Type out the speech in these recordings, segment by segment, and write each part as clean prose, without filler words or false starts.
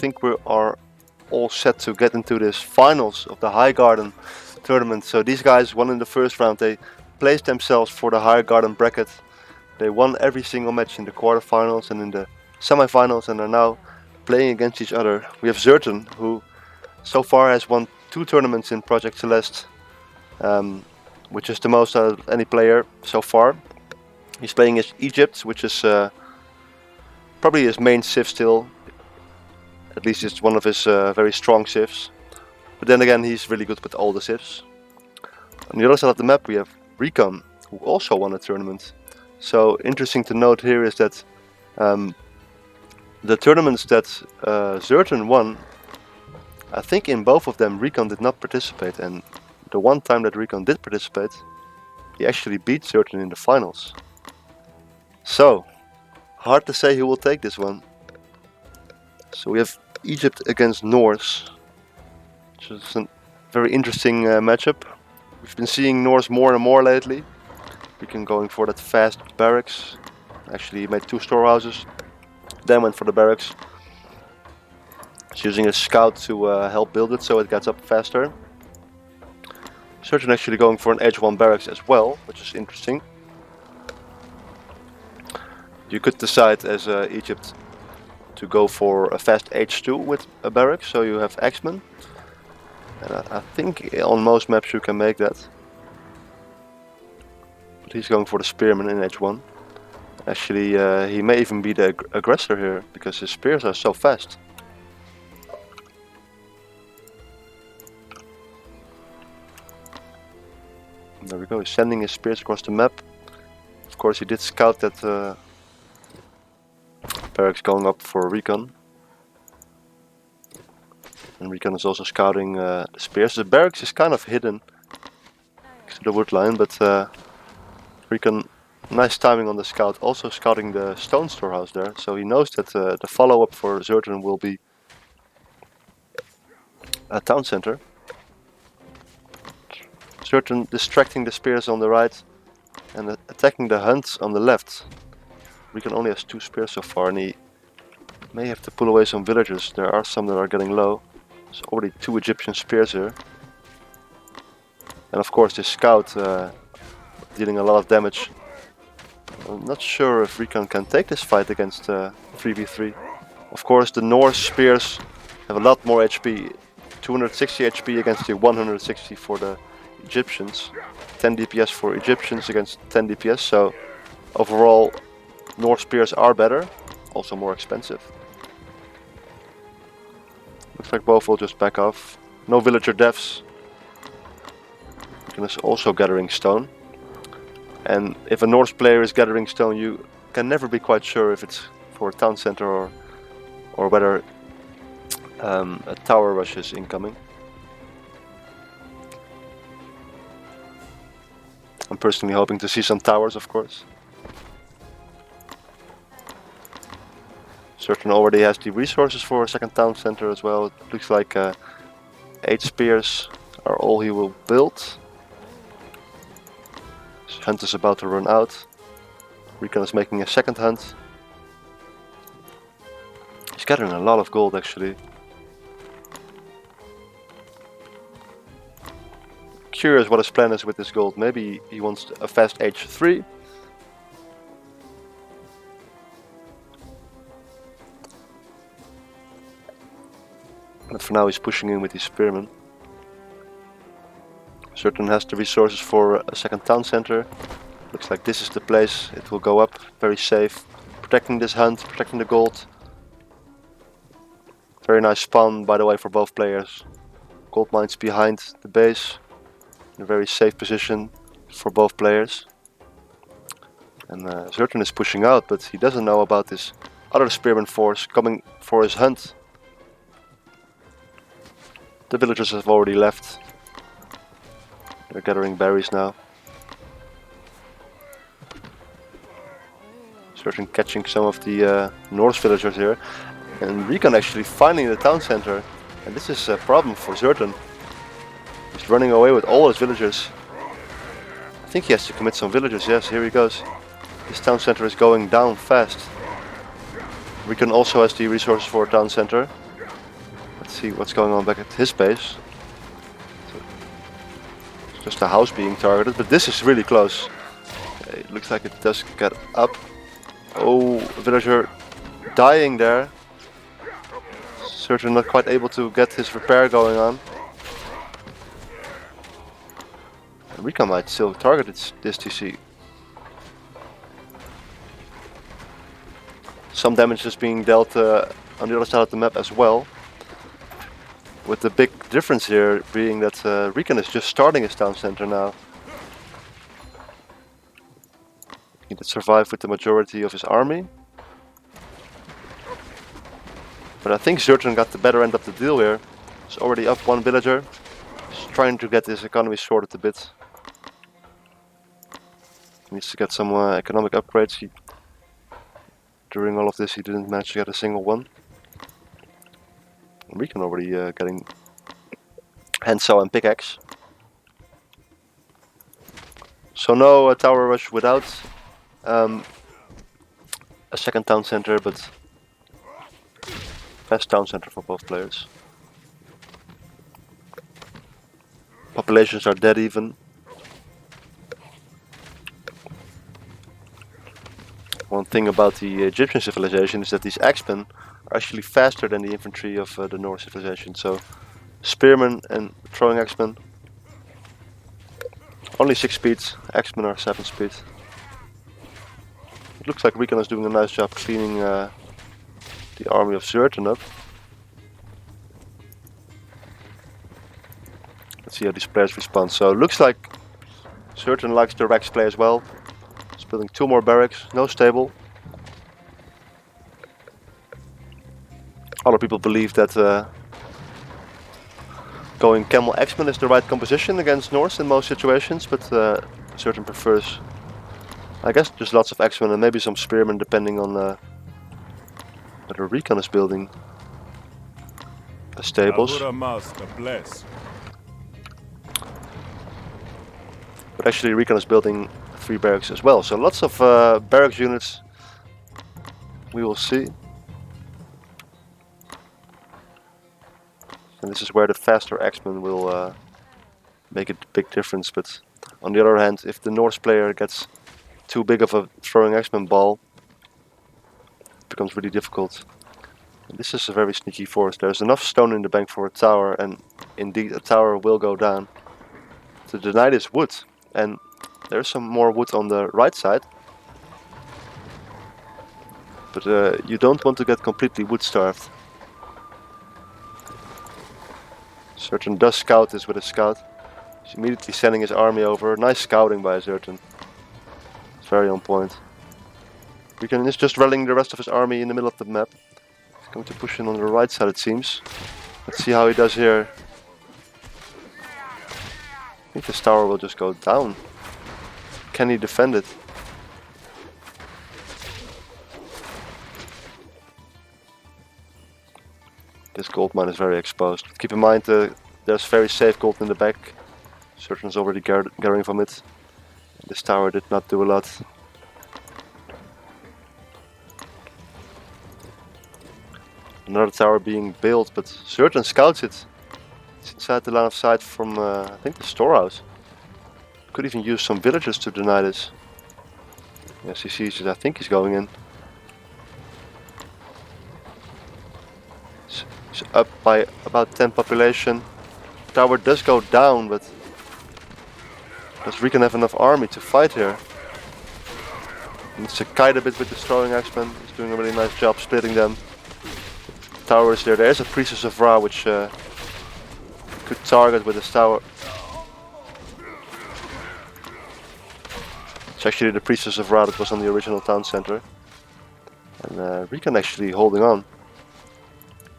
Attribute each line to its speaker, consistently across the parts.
Speaker 1: think we are all set to get into this finals of the High Garden tournament. So these guys won in the first round. They placed themselves for the High Garden bracket. They won every single match in the quarterfinals and in the semifinals, and are now playing against each other. We have ZertoN, who so far has won 2 tournaments in Project Celeste, which is the most out of any player so far. He's playing as Egypt, which is probably his main civ still. At least it's one of his very strong civs. But then again, he's really good with all the civs. On the other side of the map we have Recon, who also won a tournament. So interesting to note here is that the tournaments that ZertoN won, I think in both of them Recon did not participate, and the one time that Recon did participate, he actually beat ZertoN in the finals. So, hard to say who will take this one. So we have Egypt against Norse, which is a very interesting matchup. We've been seeing Norse more and more lately. Recon going for that fast barracks. Actually he made 2 storehouses, then went for the barracks. He's using a scout to help build it so it gets up faster. ZertoN actually going for an edge 1 barracks as well, which is interesting. You could decide as Egypt to go for a fast H2 with a barracks, so you have X-Men. And I think on most maps you can make that. But he's going for the spearman in H1. Actually, he may even be the aggressor here, because his spears are so fast. There we go, he's sending his spears across the map. Of course he did scout that barracks going up for Recon. And Recon is also scouting the spears. The barracks is kind of hidden next to the wood line, but Recon, nice timing on the scout, also scouting the stone storehouse there. So he knows that the follow-up for ZertoN will be a town center. ZertoN distracting the spears on the right and attacking the hunts on the left. Recon only has 2 spears so far, and he may have to pull away some villagers. There are some that are getting low. There's already 2 Egyptian spears here. And of course this scout dealing a lot of damage. I'm not sure if Recon can take this fight against 3v3. Of course the Norse spears have a lot more HP. 260 HP against the 160 for the Egyptians. 10 DPS for Egyptians against 10 DPS, so overall Norse spears are better, also more expensive. Looks like both will just back off. No villager deaths. Recon is also gathering stone. And if a Norse player is gathering stone, you can never be quite sure if it's for a town center or whether a tower rush is incoming. I'm personally hoping to see some towers, of course. ZertoN already has the resources for a second town center as well. It looks like 8 spears are all he will build. His hunt is about to run out. Recon is making a second hunt. He's gathering a lot of gold actually. Curious what his plan is with this gold. Maybe he wants a fast H3. But for now he's pushing in with his spearmen. ZertoN has the resources for a second town center. Looks like this is the place it will go up. Very safe. Protecting this hunt, protecting the gold. Very nice spawn by the way for both players. Gold mines behind the base. In a very safe position for both players. And ZertoN is pushing out, but he doesn't know about this other spearman force coming for his hunt. The villagers have already left. They're gathering berries now. ZertoN catching some of the Norse villagers here. And Recon actually finding the town center. And this is a problem for ZertoN. He's running away with all his villagers. I think he has to commit some villagers. Yes, here he goes. His town center is going down fast. Recon also has the resources for a town center. Let's see what's going on back at his base. It's just a house being targeted, but this is really close. Okay, it looks like it does get up. Oh, a villager dying there. ZertoN not quite able to get his repair going on. Rika might still target this TC. Some damage is being dealt on the other side of the map as well. With the big difference here being that Rikan is just starting his town center now. He did survive with the majority of his army. But I think ZertoN got the better end of the deal here. He's already up one villager. He's trying to get his economy sorted a bit. He needs to get some economic upgrades. During all of this he didn't manage to get a single one. Rikan already getting handsaw and pickaxe. So no tower rush without a second town center, but fast town center for both players. Populations are dead even. One thing about the Egyptian civilization is that these axemen are actually faster than the infantry of the Norse civilization. So spearmen and throwing axemen only 6 speeds, axemen are 7 speeds. It looks like Rikan is doing a nice job cleaning the army of ZertoN up. Let's see how these players respond. So it looks like ZertoN likes the Rex play as well. He's building 2 more barracks, no stable. Other people believe that going Camel Axeman is the right composition against Norse in most situations, but ZertoN prefers, I guess, just lots of Axemen and maybe some Spearmen depending on whether Rikan is building the stables. But actually Rikan is building 3 barracks as well, so lots of barracks units we will see. And this is where the faster Axemen will make a big difference, but on the other hand, if the Norse player gets too big of a throwing Axeman ball, it becomes really difficult. And this is a very sneaky forest. There's enough stone in the bank for a tower, and indeed a tower will go down. To deny this wood, and there's some more wood on the right side. But you don't want to get completely wood starved. ZertoN does scout this with a scout. He's immediately sending his army over. Nice scouting by ZertoN. It's very on point. Rikan is just rallying the rest of his army in the middle of the map. He's going to push in on the right side, it seems. Let's see how he does here. I think this tower will just go down. Can he defend it? This gold mine is very exposed. Keep in mind there's very safe gold in the back. ZertoN is already gathering from it. This tower did not do a lot. Another tower being built, but ZertoN scouts it. It's inside the line of sight from I think the storehouse. Could even use some villagers to deny this. Yes, he sees it. I think he's going in. He's up by about 10 population. Tower does go down, but does Rikan have enough army to fight here? He needs to kite a bit with the throwing axemen. He's doing a really nice job splitting them. Tower is there. There's a Priestess of Ra which could target with this tower. It's actually the Priestess of Ra that was on the original town center. And Rikan actually holding on.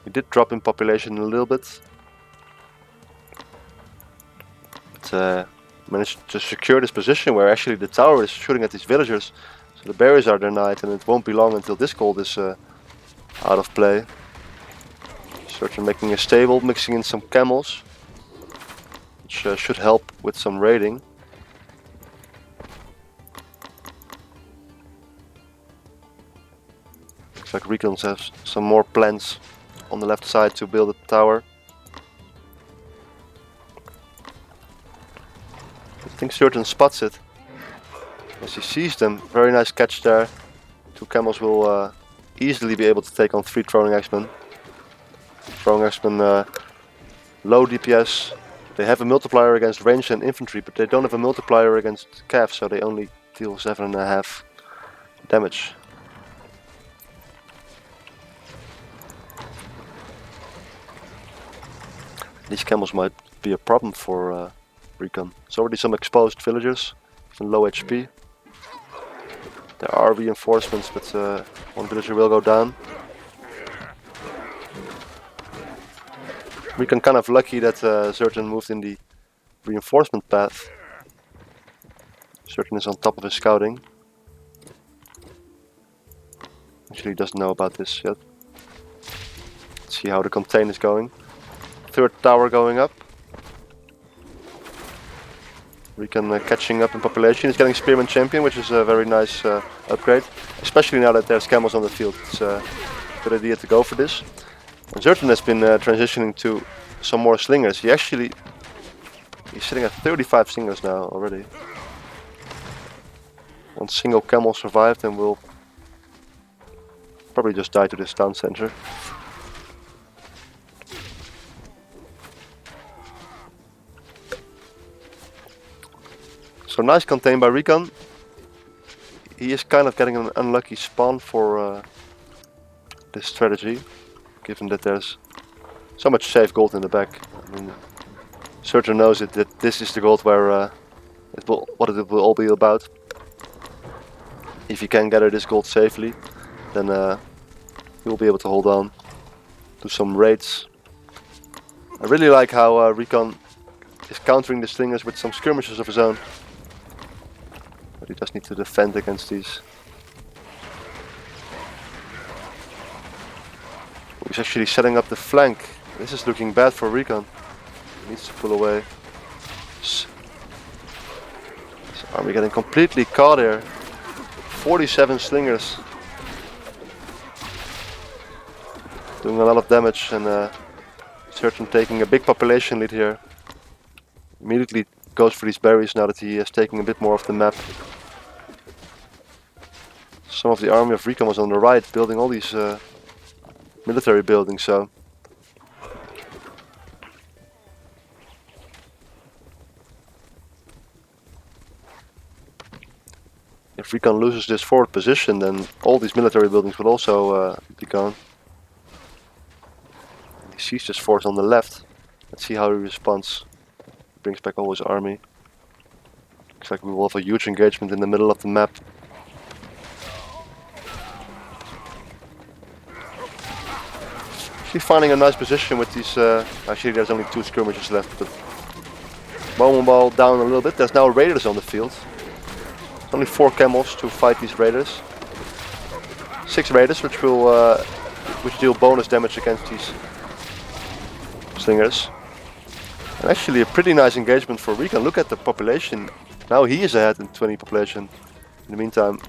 Speaker 1: He did drop in population a little bit. But managed to secure this position where actually the tower is shooting at these villagers. So the barriers are denied and it won't be long until this gold is out of play. ZertoN making a stable, mixing in some camels. Which should help with some raiding. Looks like Rikan has some more plans on the left side to build a tower. I think ZertoN spots it. As he sees them, very nice catch there. Two camels will easily be able to take on 3 throwing axemen. Throwing axemen low DPS. They have a multiplier against range and infantry, but they don't have a multiplier against cav, so they only deal 7.5 damage. These camels might be a problem for Recon. There's already some exposed villagers, even low HP. There are reinforcements, but one villager will go down. Recon kind of lucky that ZertoN moved in the reinforcement path. ZertoN is on top of his scouting. Actually, he doesn't know about this yet. Let's see how the contain is going. 3rd tower going up. Recon catching up in population. He's getting Spearman Champion, which is a very nice upgrade. Especially now that there's camels on the field. It's a good idea to go for this. And ZertoN has been transitioning to some more slingers. He's sitting at 35 slingers now already. One single camel survived and will probably just die to this town center. So nice contain by Recon. He is kind of getting an unlucky spawn for this strategy, given that there's so much safe gold in the back. I mean, ZertoN knows it, that this is the gold where what it will all be about. If you can gather this gold safely, then you will be able to hold on to some raids. I really like how Recon is countering the slingers with some skirmishes of his own. But he does need to defend against these. He's actually setting up the flank. This is looking bad for Recon. He needs to pull away. His army getting completely caught here. 47 slingers. Doing a lot of damage, and ZertoN taking a big population lead here. Immediately goes for these berries now that he is taking a bit more of the map. Some of the army of Recon was on the right, building all these military buildings, so if Recon loses this forward position, then all these military buildings will also be gone. He sees this force on the left. Let's see how he responds. Brings back all his army. Looks like we will have a huge engagement in the middle of the map. Actually finding a nice position with these, actually there's only 2 skirmishes left, but Bowman Ball down a little bit. There's now raiders on the field. Only 4 camels to fight these raiders. 6 raiders which will which deal bonus damage against these slingers. And actually a pretty nice engagement for Recon. Look at the population. Now he is ahead in 20 population. In the meantime,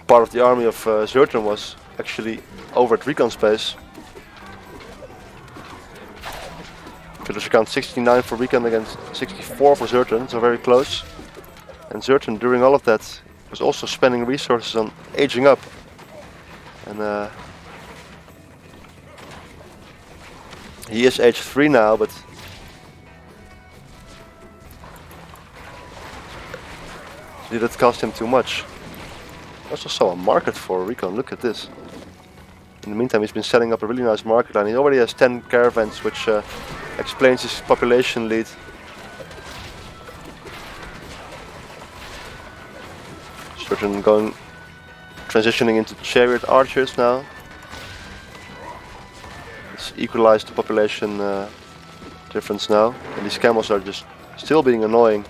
Speaker 1: part of the army of ZertoN was actually over at Recon space. Villager count 69 for Recon against 64 for ZertoN, so very close. And ZertoN during all of that was also spending resources on aging up. And he is age 3 now, but did it cost him too much? I also saw a market for Recon, look at this. In the meantime, he's been setting up a really nice market line. He already has 10 caravans, which explains his population lead. ZertoN transitioning into chariot archers now. It's equalized the population difference now, and these camels are just still being annoying.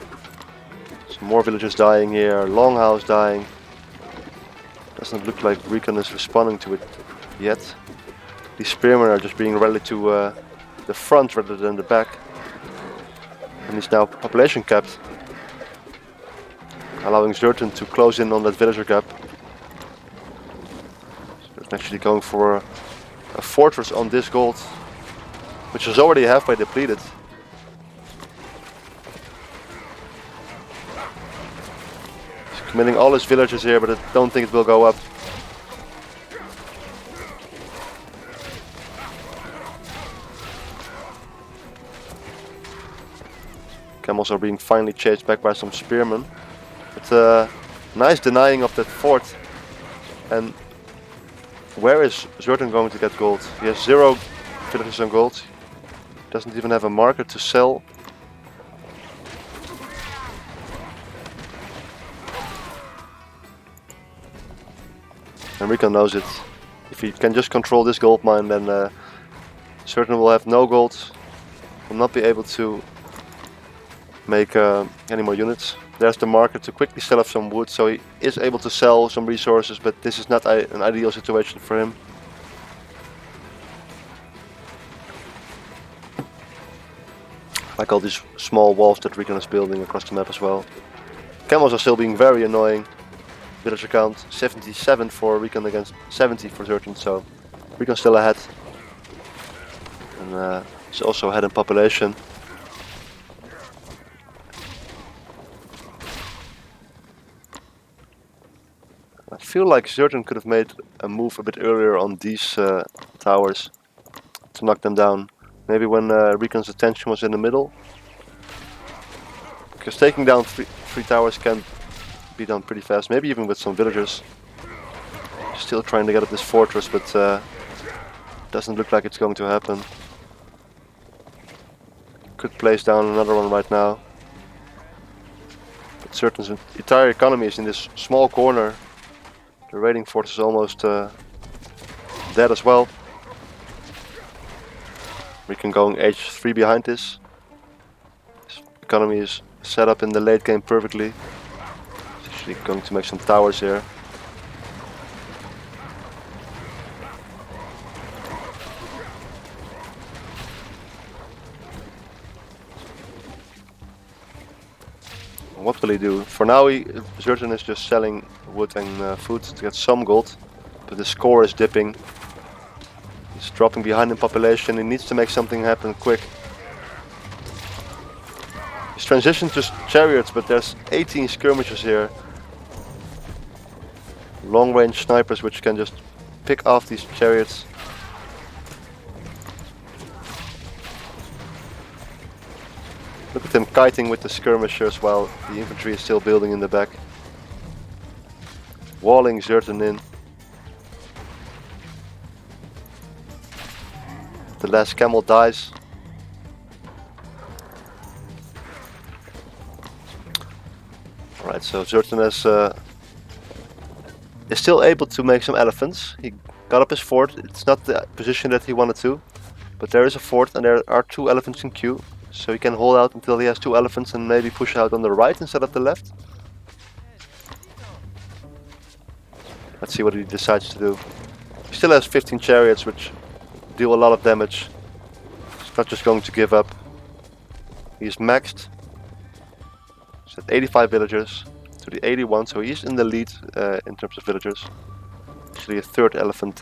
Speaker 1: Some more villagers dying here, longhouse dying. Doesn't look like Recon is responding to it yet. These spearmen are just being rallied to the front rather than the back. And he's now population capped, allowing ZertoN to close in on that villager gap. So he's actually going for a fortress on this gold, which is already halfway depleted. He's committing all his villagers here, but I don't think it will go up. Camels are being finally chased back by some spearmen. But nice denying of that fort. And where is ZertoN going to get gold? He has 0 villagers on gold. He doesn't even have a market to sell. And Recon knows it. If he can just control this gold mine, then ZertoN will have no gold. Will not be able to make any more units. There's the market to quickly sell off some wood, so he is able to sell some resources, but this is not an ideal situation for him. Like all these small walls that Recon is building across the map as well. Camels are still being very annoying. Villager count 77 for Recon against 70 for ZertoN, so Recon still ahead. And he's also ahead in population. I feel like ZertoN could have made a move a bit earlier on these towers to knock them down. Maybe when Recon's attention was in the middle. Because taking down three towers can be done pretty fast, maybe even with some villagers. Still trying to get up this fortress, but doesn't look like it's going to happen. Could place down another one right now. But ZertoN's entire economy is in this small corner. The raiding fort is almost dead as well. We can go H3 behind this. This economy is set up in the late game perfectly. It's actually going to make some towers here. What will he do? For now, ZertoN is just selling wood and food to get some gold, but the score is dipping. He's dropping behind in population. He needs to make something happen quick. He's transitioned to chariots, but there's 18 skirmishers here. Long-range snipers which can just pick off these chariots. Look at him kiting with the skirmishers while the infantry is still building in the back. Walling ZertoN in. The last camel dies. Alright, so ZertoN is still able to make some elephants. He got up his fort. It's not the position that he wanted to, but there is a fort and there are 2 elephants in queue. So he can hold out until he has 2 elephants and maybe push out on the right instead of the left. Let's see what he decides to do. He still has 15 chariots which deal a lot of damage. He's not just going to give up. He's maxed. He's at 85 villagers to the 81, so he's in the lead in terms of villagers. Actually a 3rd elephant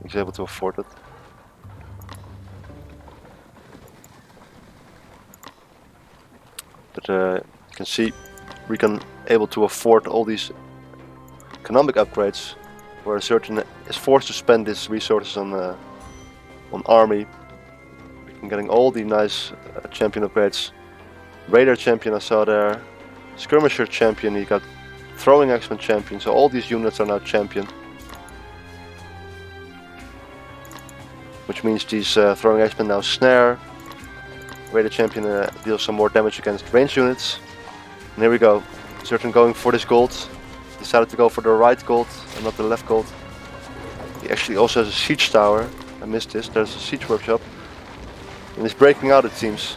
Speaker 1: he's able to afford it. But you can see Recon able to afford all these economic upgrades, where ZertoN is forced to spend his resources on army. Recon getting all the nice champion upgrades. Raider champion I saw there, skirmisher champion, he got throwing axeman champion, so all these units are now champion. Which means these throwing axemen now snare. Raider champion deals some more damage against ranged units. And here we go. ZertoN going for this gold. Decided to go for the right gold and not the left gold. He actually also has a siege tower. I missed this. There's a siege workshop. And he's breaking out, it seems.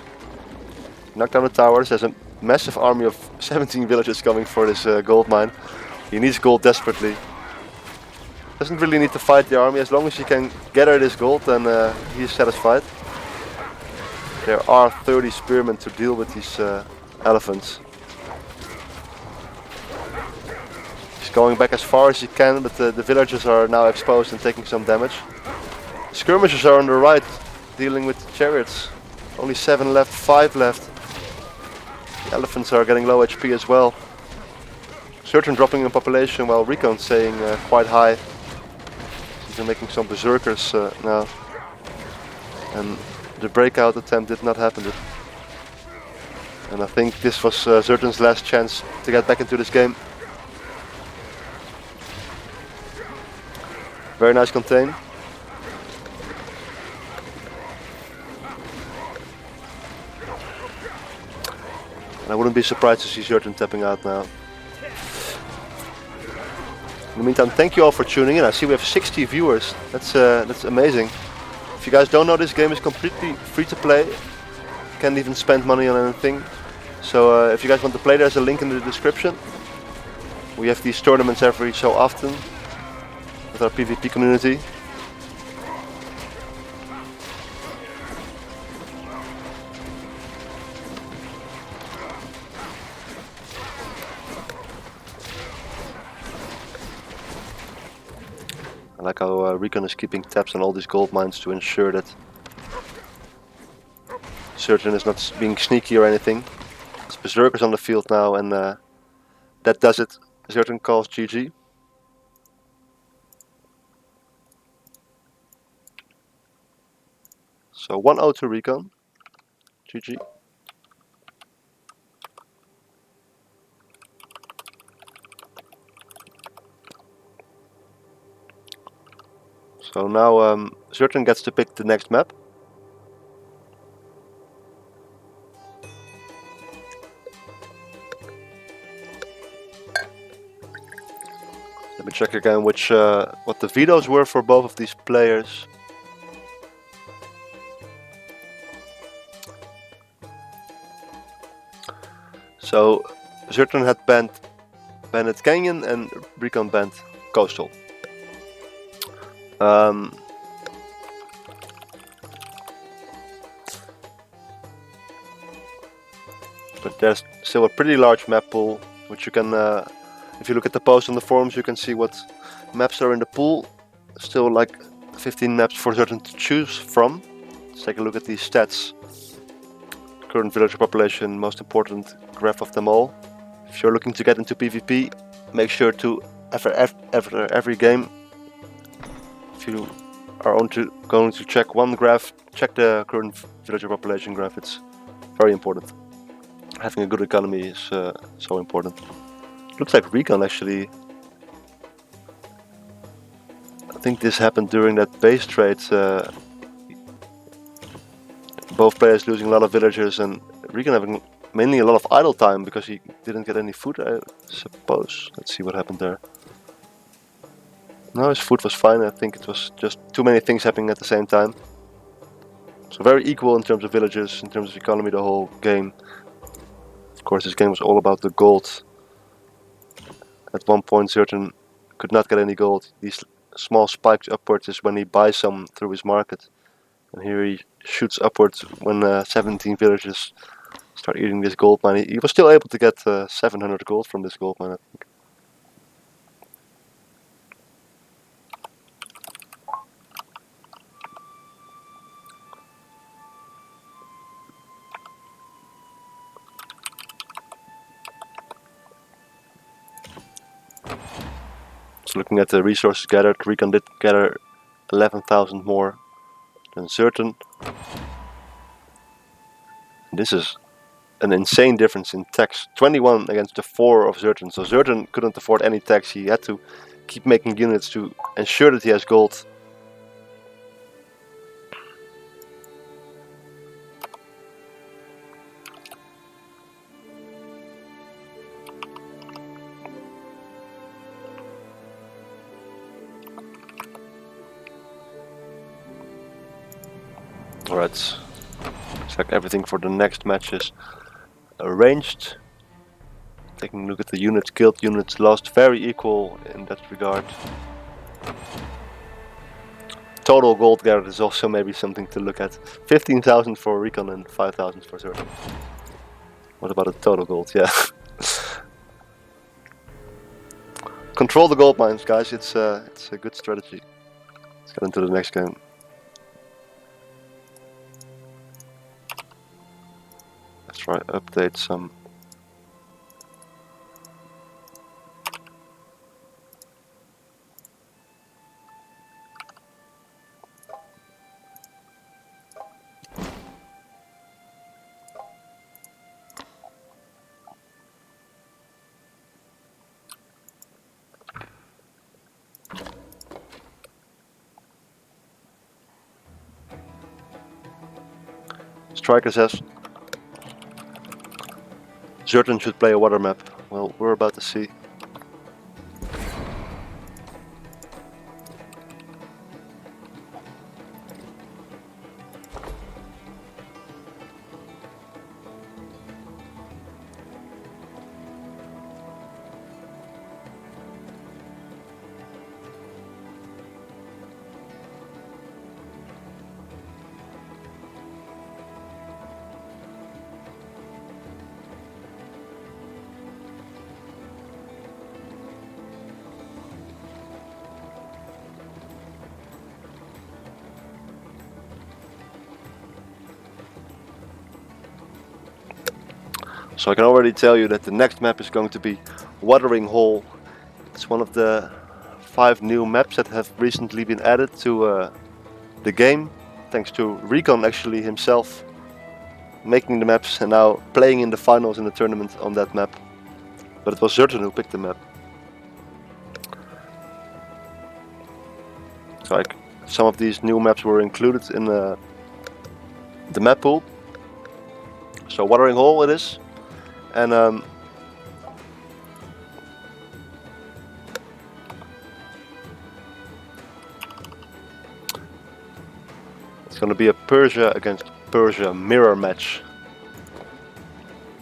Speaker 1: Knocked down the towers. There's a massive army of 17 villagers coming for this gold mine. He needs gold desperately. Doesn't really need to fight the army. As long as he can gather this gold, then he's satisfied. There are 30 spearmen to deal with these elephants. He's going back as far as he can, but the villagers are now exposed and taking some damage. Skirmishers are on the right, dealing with the chariots. Only 7 left, 5 left. The elephants are getting low HP as well. ZertoN dropping in population while Recon staying quite high. They're making some berserkers now. And the breakout attempt did not happen. And I think this was ZertoN's last chance to get back into this game. Very nice contain. And I wouldn't be surprised to see ZertoN tapping out now. In the meantime, thank you all for tuning in. I see we have 60 viewers. That's amazing. If you guys don't know, this game is completely free to play. Can't even spend money on anything. So if you guys want to play, there's a link in the description. We have these tournaments every so often with our PvP community. I like how Recon is keeping tabs on all these gold mines to ensure that ZertoN is not being sneaky or anything. There's berserkers on the field now, and that does it. ZertoN calls GG. So 1-0 to Recon. GG. So now ZertoN gets to pick the next map. Let me check again what the vetoes were for both of these players. So ZertoN had banned Bandit Canyon and Recon banned Coastal. But there's still a pretty large map pool, which you can, if you look at the post on the forums, you can see what maps are in the pool. Still like 15 maps for ZertoN to choose from. Let's take a look at these stats. Current villager population, most important graph of them all. If you're looking to get into PvP, make sure to, after every game, if you are going to check one graph, check the current villager population graph. It's very important. Having a good economy is so important. Looks like Recon actually. I think this happened during that base trade. Both players losing a lot of villagers and Recon having mainly a lot of idle time because he didn't get any food, I suppose. Let's see what happened there. No, his food was fine. I think it was just too many things happening at the same time. So very equal in terms of villagers, in terms of economy, the whole game. Of course, this game was all about the gold. At one point, ZertoN could not get any gold. These small spikes upwards is when he buys some through his market. And here he shoots upwards when 17 villagers start eating this gold mine. He was still able to get 700 gold from this gold mine, I think. So looking at the resources gathered, Recon did gather 11,000 more than ZertoN. This is an insane difference in tax. 21 against the 4 of ZertoN. So ZertoN couldn't afford any tax. He had to keep making units to ensure that he has gold. Alright, looks like everything for the next match is arranged. Taking a look at the units killed, units lost, very equal in that regard. Total gold gathered is also maybe something to look at. 15,000 for Recon and 5,000 for ZertoN. What about the total gold? Yeah. Control the gold mines, guys. It's a good strategy. Let's get into the next game. Let's try update some. Striker says ZertoN should play a water map. Well, we're about to see. So I can already tell you that the next map is going to be Watering Hole. It's one of the 5 new maps that have recently been added to the game, thanks to Recon actually himself making the maps and now playing in the finals in the tournament on that map. But it was ZertoN who picked the map. So like some of these new maps were included in the map pool. So Watering Hole it is. And it's going to be a Persia against Persia mirror match.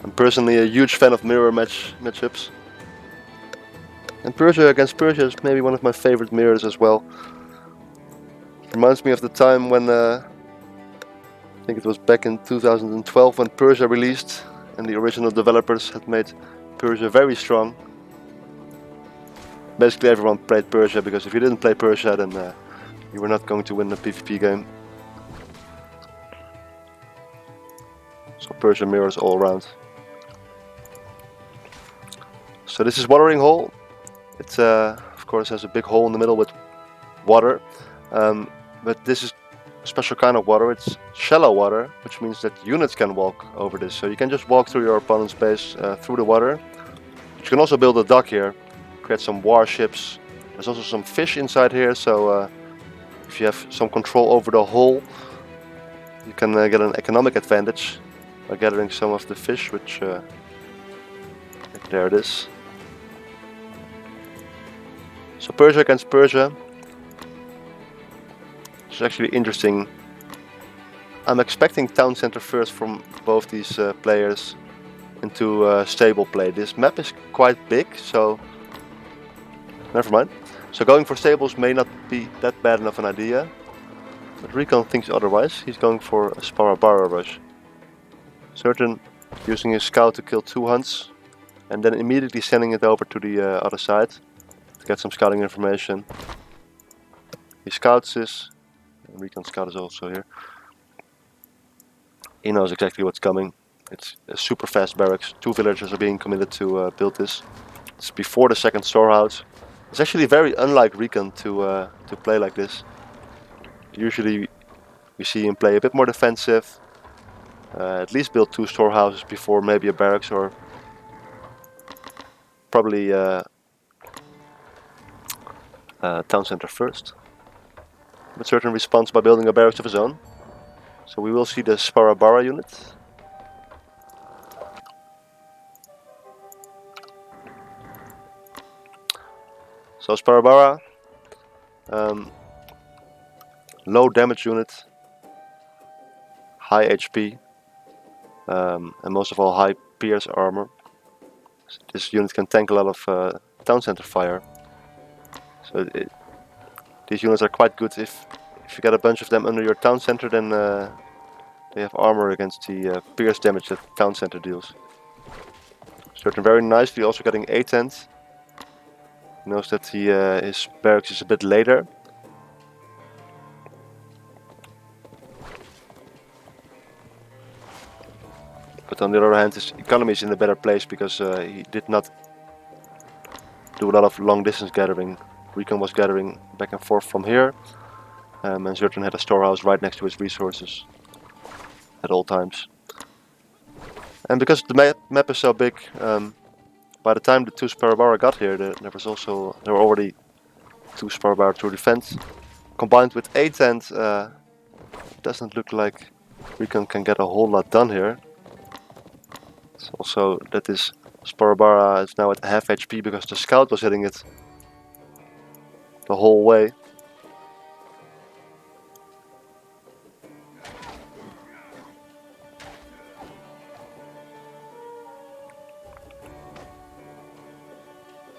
Speaker 1: I'm personally a huge fan of mirror matchups. And Persia against Persia is maybe one of my favorite mirrors as well. Reminds me of the time when I think it was back in 2012 when Persia released and the original developers had made Persia very strong. Basically everyone played Persia because if you didn't play Persia then you were not going to win the PvP game. So Persia mirrors all around. So this is Watering Hole. It of course has a big hole in the middle with water. But this is a special kind of water. It's shallow water, which means that units can walk over this. So you can just walk through your opponent's base through the water. But you can also build a dock here, create some warships. There's also some fish inside here, so if you have some control over the hole, you can get an economic advantage by gathering some of the fish, which there it is. So Persia against Persia. It's actually interesting. I'm expecting town center first from both these players into stable play. This map is quite big, so never mind. So going for stables may not be that bad enough an idea. But Recon thinks otherwise. He's going for a Sparabara rush. ZertoN using his scout to kill 2 hunts and then immediately sending it over to the other side to get some scouting information. He scouts this. Recon scout is also here. He knows exactly what's coming. It's a super fast barracks. 2 villagers are being committed to build this. It's before the second storehouse. It's actually very unlike Recon to play like this. Usually we see him play a bit more defensive. At least build 2 storehouses before maybe a barracks, or probably town center first. But ZertoN responds by building a barracks of his own. So we will see the Sparabara unit. So Sparabara, low damage unit, high HP, and most of all high pierce armor. So this unit can tank a lot of town center fire. So these units are quite good. If you get a bunch of them under your town center, then they have armor against the pierce damage that town center deals. ZertoN very nicely also getting 810. He knows that his barracks is a bit later. But on the other hand, his economy is in a better place because he did not do a lot of long distance gathering. Recon was gathering back and forth from here, and ZertoN had a storehouse right next to his resources at all times. And because the map is so big, by the time the 2 Sparrowbara got here, there were already 2 Sparrowbara to defend. Combined with 8 and doesn't look like Recon can get a whole lot done here. It's also that this Sparrowbara is now at half HP because the scout was hitting it the whole way.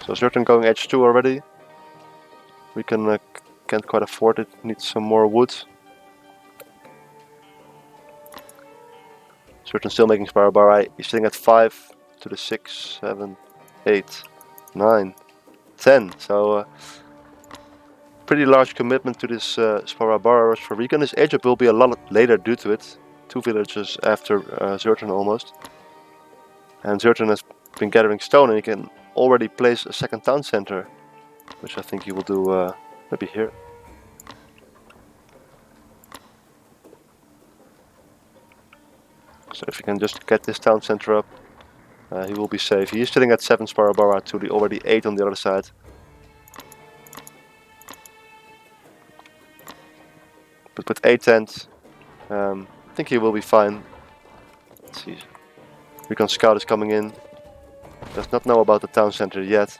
Speaker 1: So ZertoN going H2 already. We can't quite afford it, needs some more wood. ZertoN still making Sparrowbara. He's sitting at 5 to the 6, 7, 8, 9, 10. So pretty large commitment to this Sparrowbara rush for Recon. His age up will be a lot later due to it. 2 villages after ZertoN almost. And ZertoN has been gathering stone and he can already place a second town center, which I think he will do maybe here. So if he can just get this town center up, he will be safe. He is sitting at 7 Sparrowbara to the already 8 on the other side. But with 8 tents, I think he will be fine. Let's see. Recon Scout is coming in. Does not know about the town center yet.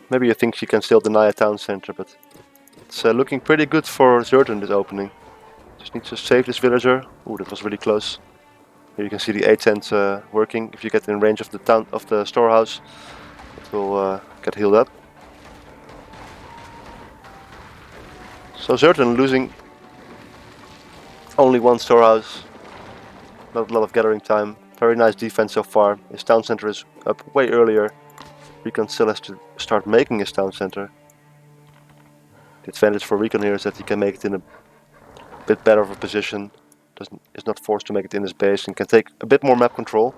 Speaker 1: Maybe you think she can still deny a town center, but it's looking pretty good for ZertoN this opening. Just needs to save this villager. Ooh, that was really close. Here you can see the 8 tent working. If you get in range of the storehouse, it will get healed up. So ZertoN losing only 1 storehouse. Not a lot of gathering time. Very nice defense so far. His town center is up way earlier. Recon still has to start making his town center. The advantage for Recon here is that he can make it in a bit better of a position. Is not forced to make it in his base and can take a bit more map control.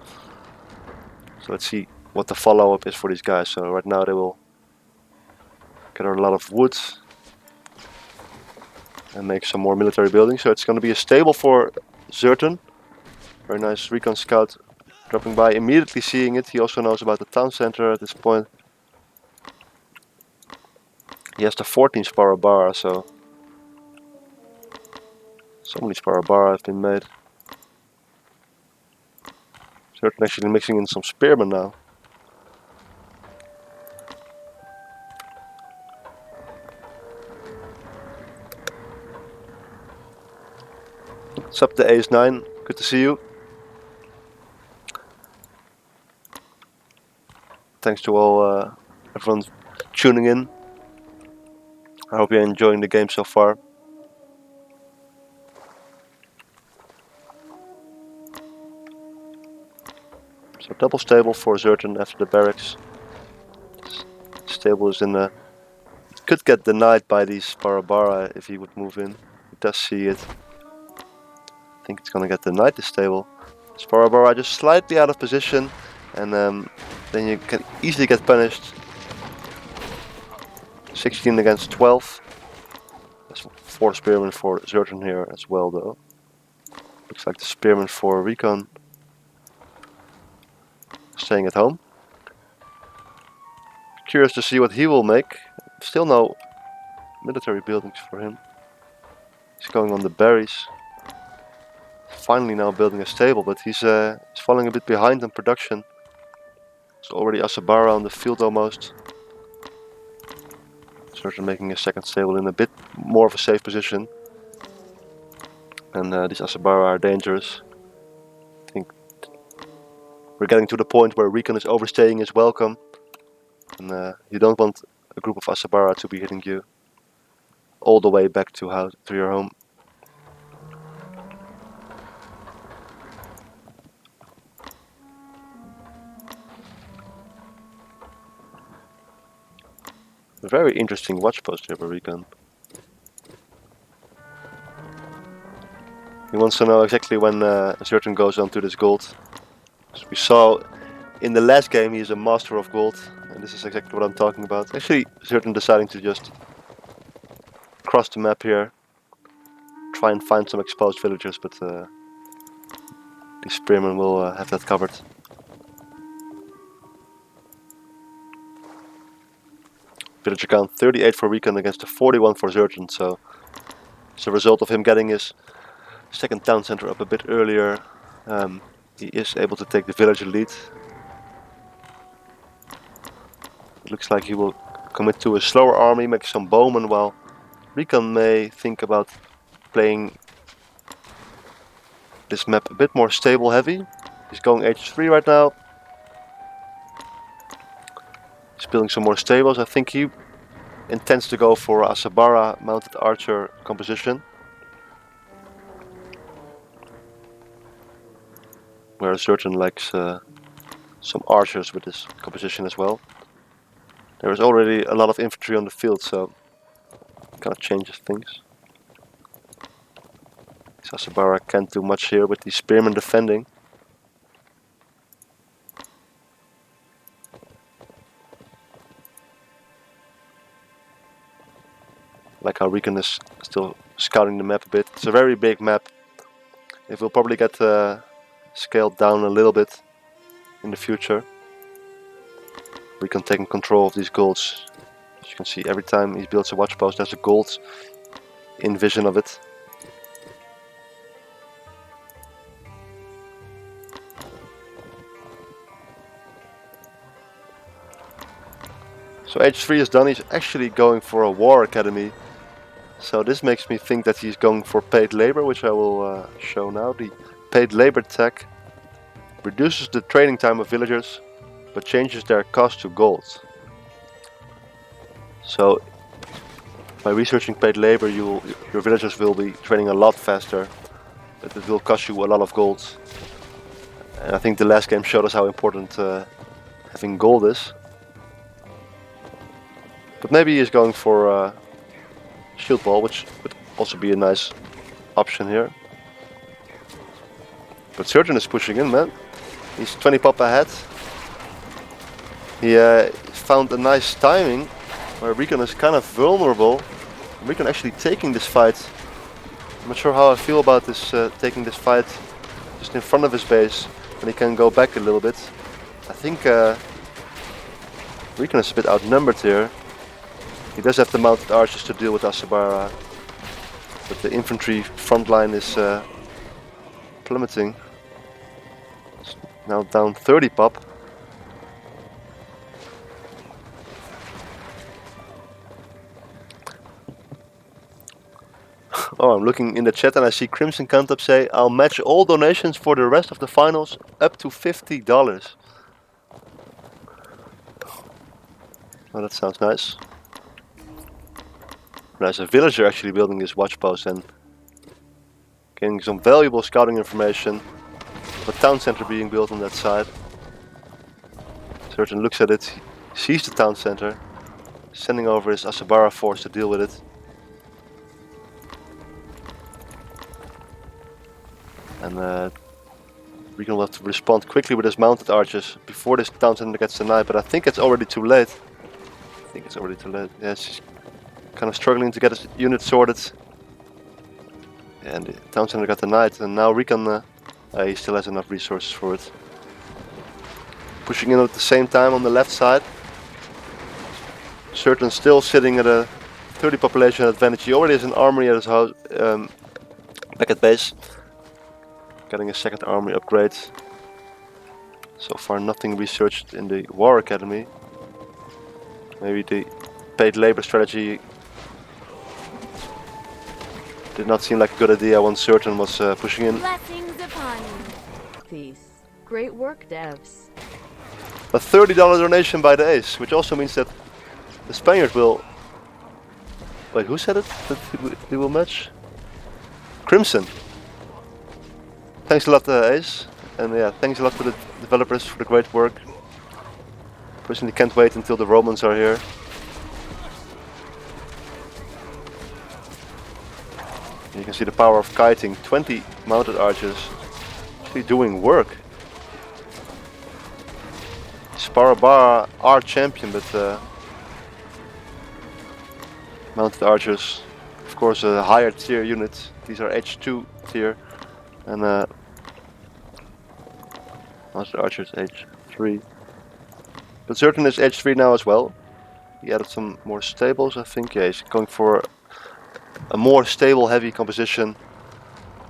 Speaker 1: So let's see what the follow-up is for these guys. So right now they will gather a lot of wood and make some more military buildings. So it's going to be a stable for ZertoN. Very nice Recon Scout dropping by, immediately seeing it. He also knows about the town center at this point. He has the 14 Sparrowbara, so many Sparrowbara have been made. ZertoN actually mixing in some spearmen now. What's up, the Ace9? Good to see you. Thanks to all everyone tuning in. I hope you're enjoying the game so far. So double stable for ZertoN after the barracks. Stable is in the... It could get denied by these Sparrowbara if he would move in. He does see it. I think it's gonna get denied, this stable. Sparrowbara just slightly out of position, and then you can easily get punished. 16 against 12. That's 4 spearmen for ZertoN here as well, though. Looks like the spearmen for Recon staying at home. Curious to see what he will make. Still no military buildings for him. He's going on the berries. Finally now building a stable, but he's falling a bit behind on production. There's already Asabara on the field almost. ZertoN making a second stable in a bit more of a safe position. And these Asabara are dangerous. I think we're getting to the point where Recon is overstaying his welcome. And you don't want a group of Asabara to be hitting you all the way back to your home. A very interesting watch post here for Recon. He wants to know exactly when ZertoN goes on to this gold. As we saw in the last game, he is a master of gold, and this is exactly what I'm talking about. Actually, ZertoN deciding to just cross the map here, try and find some exposed villagers, but the spearmen will have that covered. Villager count 38 for Recon against the 41 for ZertoN, so as a result of him getting his second town center up a bit earlier, he is able to take the villager lead. It looks like he will commit to a slower army, make some bowmen, while Recon may think about playing this map a bit more stable heavy. He's going H3 right now. He's building some more stables. I think he intends to go for a Sabara mounted archer composition, whereas ZertoN likes some archers with this composition as well. There is already a lot of infantry on the field, so it kind of changes things. Sabara can't do much here with the spearmen defending. Like how Recon is still scouting the map a bit. It's a very big map. It will probably get scaled down a little bit in the future. Recon taking control of these golds. As you can see, every time he builds a watch post, there's a gold in vision of it. So H3 is done. He's actually going for a war academy. So this makes me think that he's going for paid labor, which I will show now. The paid labor tech reduces the training time of villagers, but changes their cost to gold. So by researching paid labor, your villagers will be training a lot faster, but it will cost you a lot of gold. And I think the last game showed us how important having gold is. But maybe he's going for shield wall, which would also be a nice option here. But ZertoN is pushing in, man. He's 20 pop ahead. He found a nice timing where Recon is kind of vulnerable. Recon actually taking this fight. I'm not sure how I feel about this taking this fight just in front of his base, and he can go back a little bit. I think Recon is a bit outnumbered here. He does have the mounted archers to deal with Asabara, but the infantry front line is plummeting. It's now down 30 pop. Oh, I'm looking in the chat and I see Crimson Count Up say, I'll match all donations for the rest of the finals up to $50. Oh, that sounds nice. There's a villager actually building this watch post and getting some valuable scouting information of a town center being built on that side. ZertoN looks at it, sees the town center, sending over his Asabara force to deal with it. And Recon will have to respond quickly with his mounted archers before this town center gets denied, but I think it's already too late. Yes, he's kind of struggling to get his unit sorted. And the town center got denied, and now Recon, he still has enough resources for it. Pushing in at the same time on the left side. ZertoN still sitting at a 30 population advantage. He already has an armory at his house, back at base. Getting a second armory upgrade. So far nothing researched in the War Academy. Maybe the paid labor strategy did not seem like a good idea when ZertoN was pushing in.
Speaker 2: Blessings upon you. Peace. Great work, devs.
Speaker 1: A $30 donation by the ace, which also means that the Spaniard will... Wait, who said it? That he will match? Crimson. Thanks a lot, Ace, and yeah, thanks a lot to the developers for the great work. Personally can't wait until the Romans are here. You can see the power of kiting. 20 mounted archers actually doing work. Sparabara are champion, but mounted archers, of course, a higher tier unit. These are H2 tier, and mounted archers H3. But ZertoN is H3 now as well. He added some more stables, I think. Yeah, he's going for a more stable, heavy composition.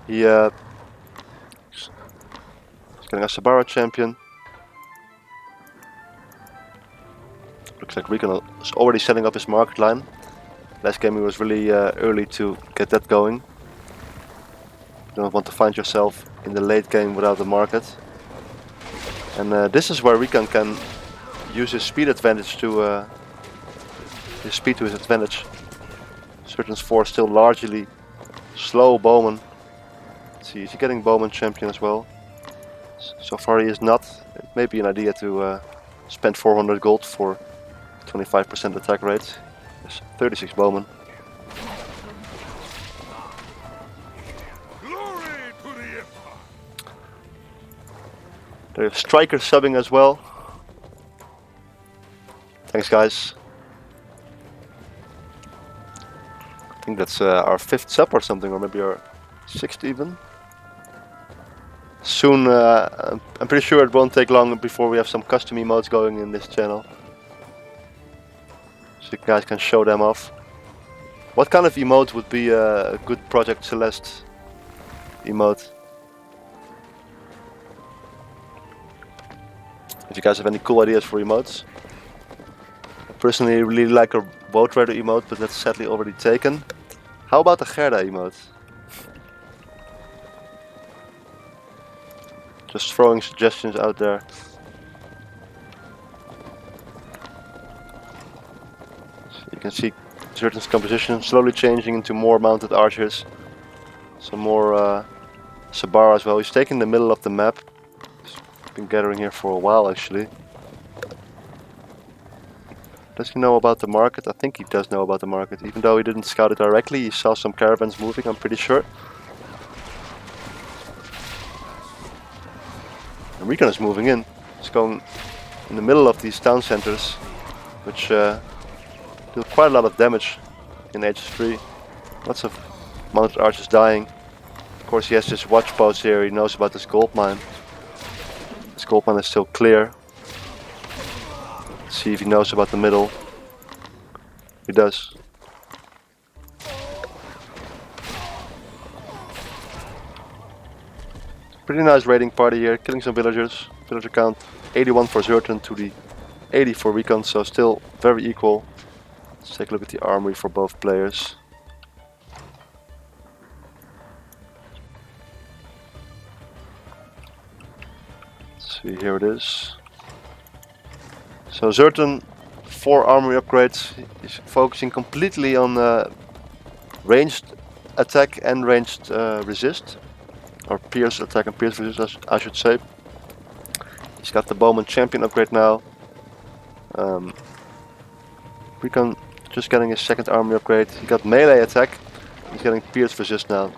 Speaker 1: He's getting a Sabara champion. Looks like Recon is already setting up his market line. Last game he was really early to get that going. You don't want to find yourself in the late game without the market. And this is where Recon can use his speed advantage to his advantage. ZertoN's 4 still largely slow bowman. Let's see, is he getting bowman champion as well? So far he is not. It may be an idea to spend 400 gold for 25% attack rate. There's 36 bowmen. There's striker subbing as well. Thanks guys. I think that's our 5th sub or something, or maybe our 6th even. Soon, I'm pretty sure it won't take long before we have some custom emotes going in this channel. So you guys can show them off. What kind of emote would be a good Project Celeste emote? If you guys have any cool ideas for emotes. I personally really like a Boat Raider emote, but that's sadly already taken. How about the Gerda emote? Just throwing suggestions out there. So you can see ZertoN's composition slowly changing into more mounted archers. Some more Sabara as well. He's taking the middle of the map. He's been gathering here for a while actually. Does he know about the market? I think he does know about the market. Even though he didn't scout it directly, he saw some caravans moving, I'm pretty sure. And Recon is moving in. He's going in the middle of these town centers, which do quite a lot of damage in H3. Lots of mounted archers dying. Of course he has this watch post here, he knows about this gold mine. This gold mine is still clear. Let's see if he knows about the middle. He does. Pretty nice raiding party here, killing some villagers. Villager count 81 for ZertoN to the 80 for Recon, so still very equal. Let's take a look at the armory for both players. Let's see, here it is. So ZertoN, 4 armory upgrades. He's focusing completely on ranged attack and ranged resist. Or pierce attack and pierce resist, I should say. He's got the bowman champion upgrade now. Recon just getting his 2nd armory upgrade. He got melee attack. He's getting pierce resist now.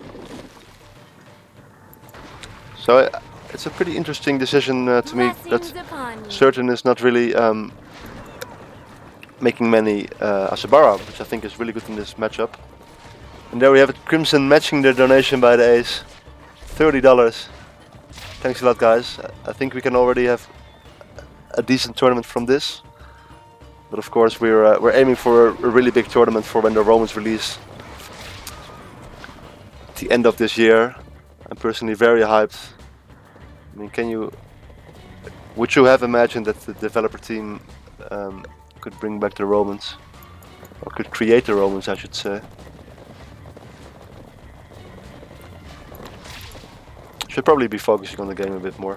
Speaker 1: So it's a pretty interesting decision to me that ZertoN is not really making many Asabara, which I think is really good in this matchup. And there we have it, Crimson matching their donation by the ace. $30. Thanks a lot guys. I think we can already have a decent tournament from this. But of course we're aiming for a really big tournament for when the Romans release at the end of this year. I'm personally very hyped. I mean, would you have imagined that the developer team could bring back the Romans? Or could create the Romans, I should say. Should probably be focusing on the game a bit more.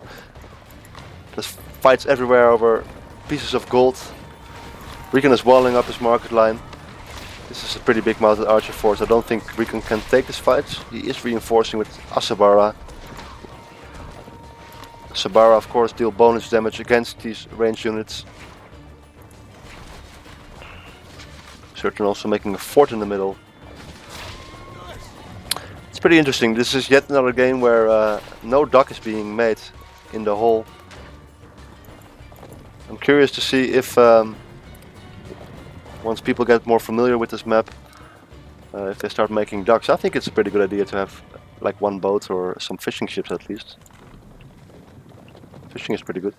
Speaker 1: There's fights everywhere over pieces of gold. Recon is walling up his market line. This is a pretty big mounted archer force. I don't think Recon can take this fight. He is reinforcing with Asabara. Sabara of course deal bonus damage against these ranged units. ZertoN also making a fort in the middle. pretty interesting. This is yet another game where no dock is being made in the hole. I'm curious to see if once people get more familiar with this map, if they start making docks. I think it's a pretty good idea to have like one boat or some fishing ships at least. Fishing is pretty good.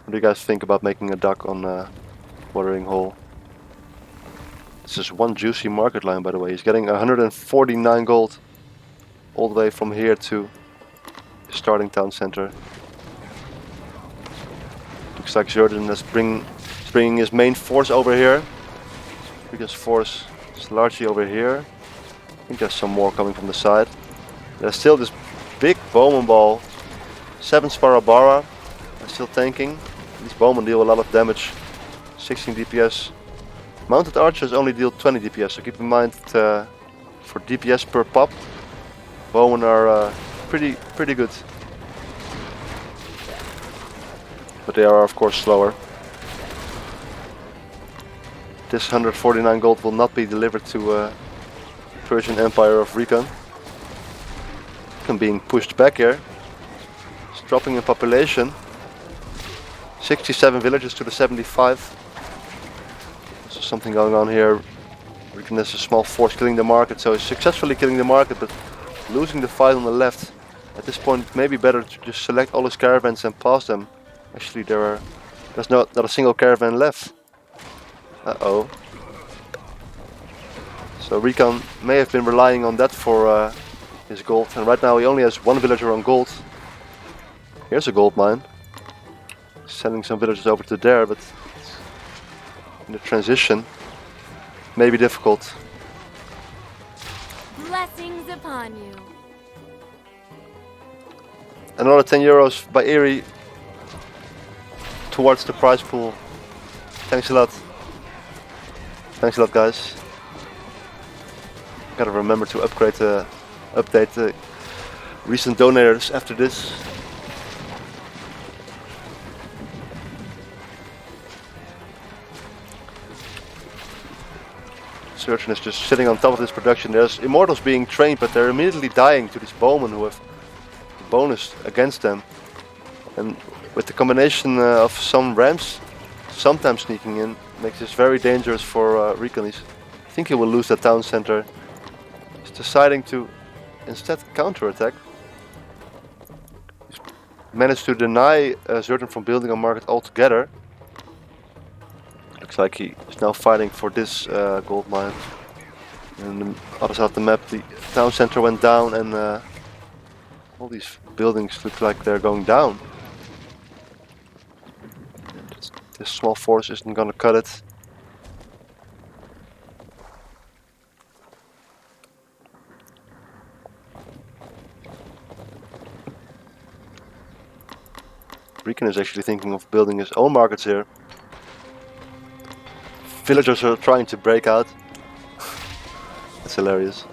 Speaker 1: What do you guys think about making a dock on Watering Hole? This is one juicy market line, by the way. He's getting 149 gold all the way from here to the starting town center. Looks like ZertoN is bringing his main force over here. Because force is largely over here. I think there's some more coming from the side. There's still this big bowman ball. 7 Sparabara are still tanking. These bowmen deal a lot of damage. 16 DPS. Mounted archers only deal 20 DPS, so keep in mind that for DPS per pop, bowmen are pretty good. But they are of course slower. This 149 gold will not be delivered to Persian Empire of Recon. I'm being pushed back here. It's dropping in population. 67 villages to the 75. There's something going on here. Recon has a small force killing the market, so he's successfully killing the market, but losing the fight on the left. At this point, it may be better to just select all his caravans and pass them. Actually, there's not a single caravan left. Uh-oh. So Recon may have been relying on that for his gold, and right now he only has one villager on gold. Here's a gold mine. Sending some villagers over to there, but in the transition may be difficult.
Speaker 3: Blessings upon you.
Speaker 1: Another 10 euros by Erie towards the prize pool. Thanks a lot. Thanks a lot, guys. Gotta remember to update the recent donors after this. ZertoN is just sitting on top of this production. There's immortals being trained, but they're immediately dying to these bowmen who have bonus against them. And with the combination of some ramps sometimes sneaking in, makes this very dangerous for Recon. I think he will lose that town center. He's deciding to instead counter-attack. He's managed to deny ZertoN from building a market altogether. Looks like he is now fighting for this gold mine. And on the other side of the map, the town center went down, and all these buildings look like they're going down. This small force isn't gonna cut it. Recon is actually thinking of building his own markets here. Villagers are trying to break out. It's hilarious.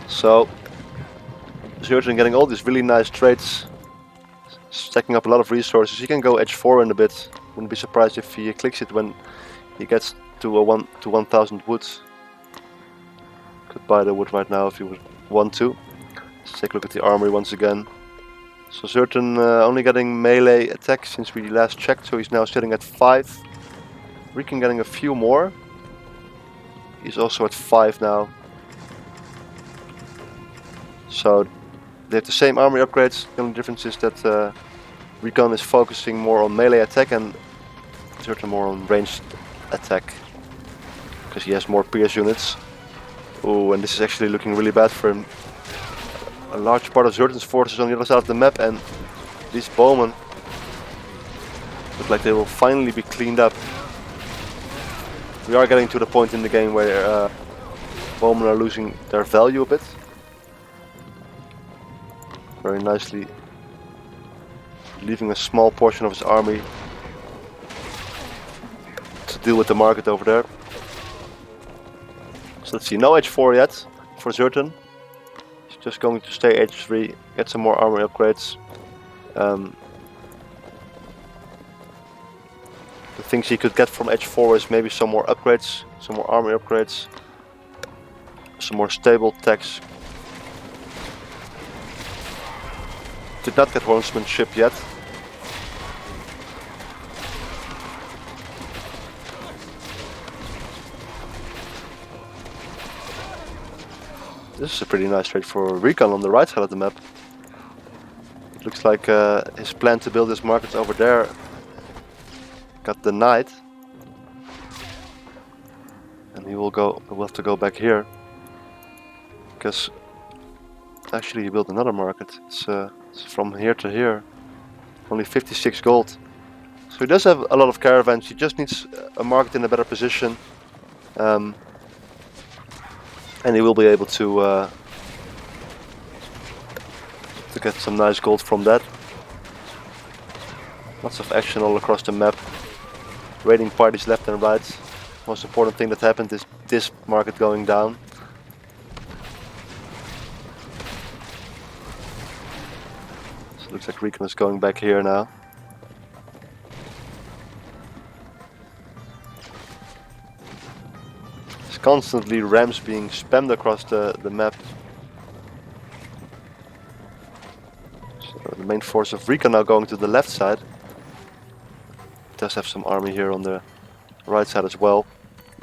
Speaker 1: So, ZertoN getting all these really nice trades, stacking up a lot of resources. He can go edge 4 in a bit. Wouldn't be surprised if he clicks it when he gets to 1000 wood. Could buy the wood right now if he would want to. Let's take a look at the armory once again. So ZertoN only getting melee attack since we last checked, so he's now sitting at 5. Recon getting a few more. He's also at 5 now. So they have the same armory upgrades. The only difference is that Recon is focusing more on melee attack and ZertoN more on ranged attack, because he has more pierce units. Oh, and this is actually looking really bad for him. A large part of ZertoN's forces on the other side of the map, and these bowmen look like they will finally be cleaned up. We are getting to the point in the game where bowmen are losing their value a bit. Very nicely leaving a small portion of his army to deal with the market over there. So let's see, no H4 yet for ZertoN. He's just going to stay H3, get some more armor upgrades. The things he could get from H4 is maybe some more upgrades, some more army upgrades, some more stable techs. Did not get horsemanship yet. This is a pretty nice trade for Recon on the right side of the map. It looks like his plan to build his markets over there got denied. And he will have to go back here. Because actually he built another market. It's from here to here. Only 56 gold. So he does have a lot of caravans. He just needs a market in a better position. And he will be able to get some nice gold from that. Lots of action all across the map. Raiding parties left and right. Most important thing that happened is this market going down. So it looks like Recon is going back here now. There's constantly rams being spammed across the map. So the main force of Recon now going to the left side. Does have some army here on the right side as well.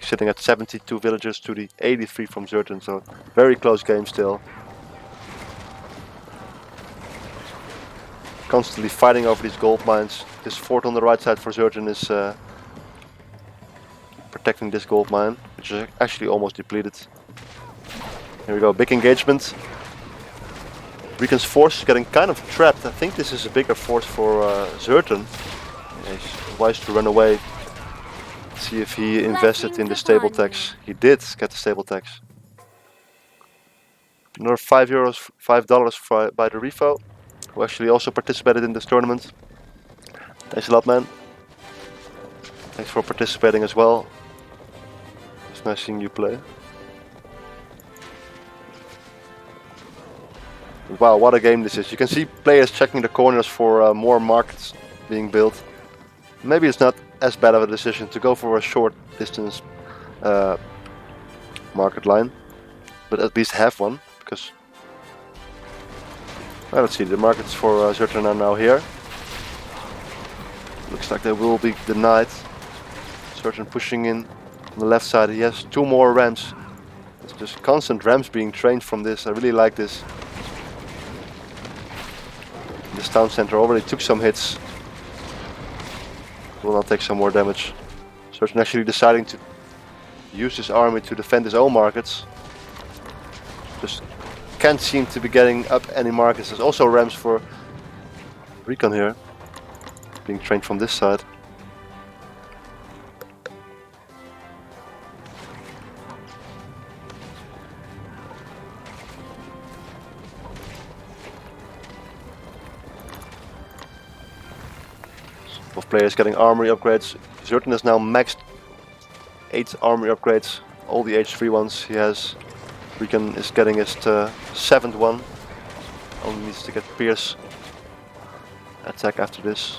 Speaker 1: Sitting at 72 villagers to the 83 from ZertoN, so very close game still. Constantly fighting over these gold mines. This fort on the right side for ZertoN is protecting this gold mine, which is actually almost depleted. Here we go, big engagement. Recon's force is getting kind of trapped. I think this is a bigger force for ZertoN. Yeah, he's wise to run away. See if he invested in the stable tax. He did get the stable tax. Another $5 by the Refo, who actually also participated in this tournament. Thanks a lot, man. Thanks for participating as well. It's nice seeing you play. Wow, what a game this is. You can see players checking the corners for more markets being built. Maybe it's not as bad of a decision to go for a short distance market line, but at least have one, because well, let's see, the markets for ZertoN are now here. Looks like they will be denied. ZertoN pushing in on the left side. He has 2 more rams. It's just constant rams being trained from this. I really like this. This town center already took some hits. Will not take some more damage. ZertoN actually deciding to use his army to defend his own markets. Just can't seem to be getting up any markets. There's also rams for Recon here, being trained from this side. Both players getting armory upgrades. ZertoN is now maxed 8 armory upgrades, all the H3 ones he has. Recon is getting his 7th one. Only needs to get Pierce attack after this.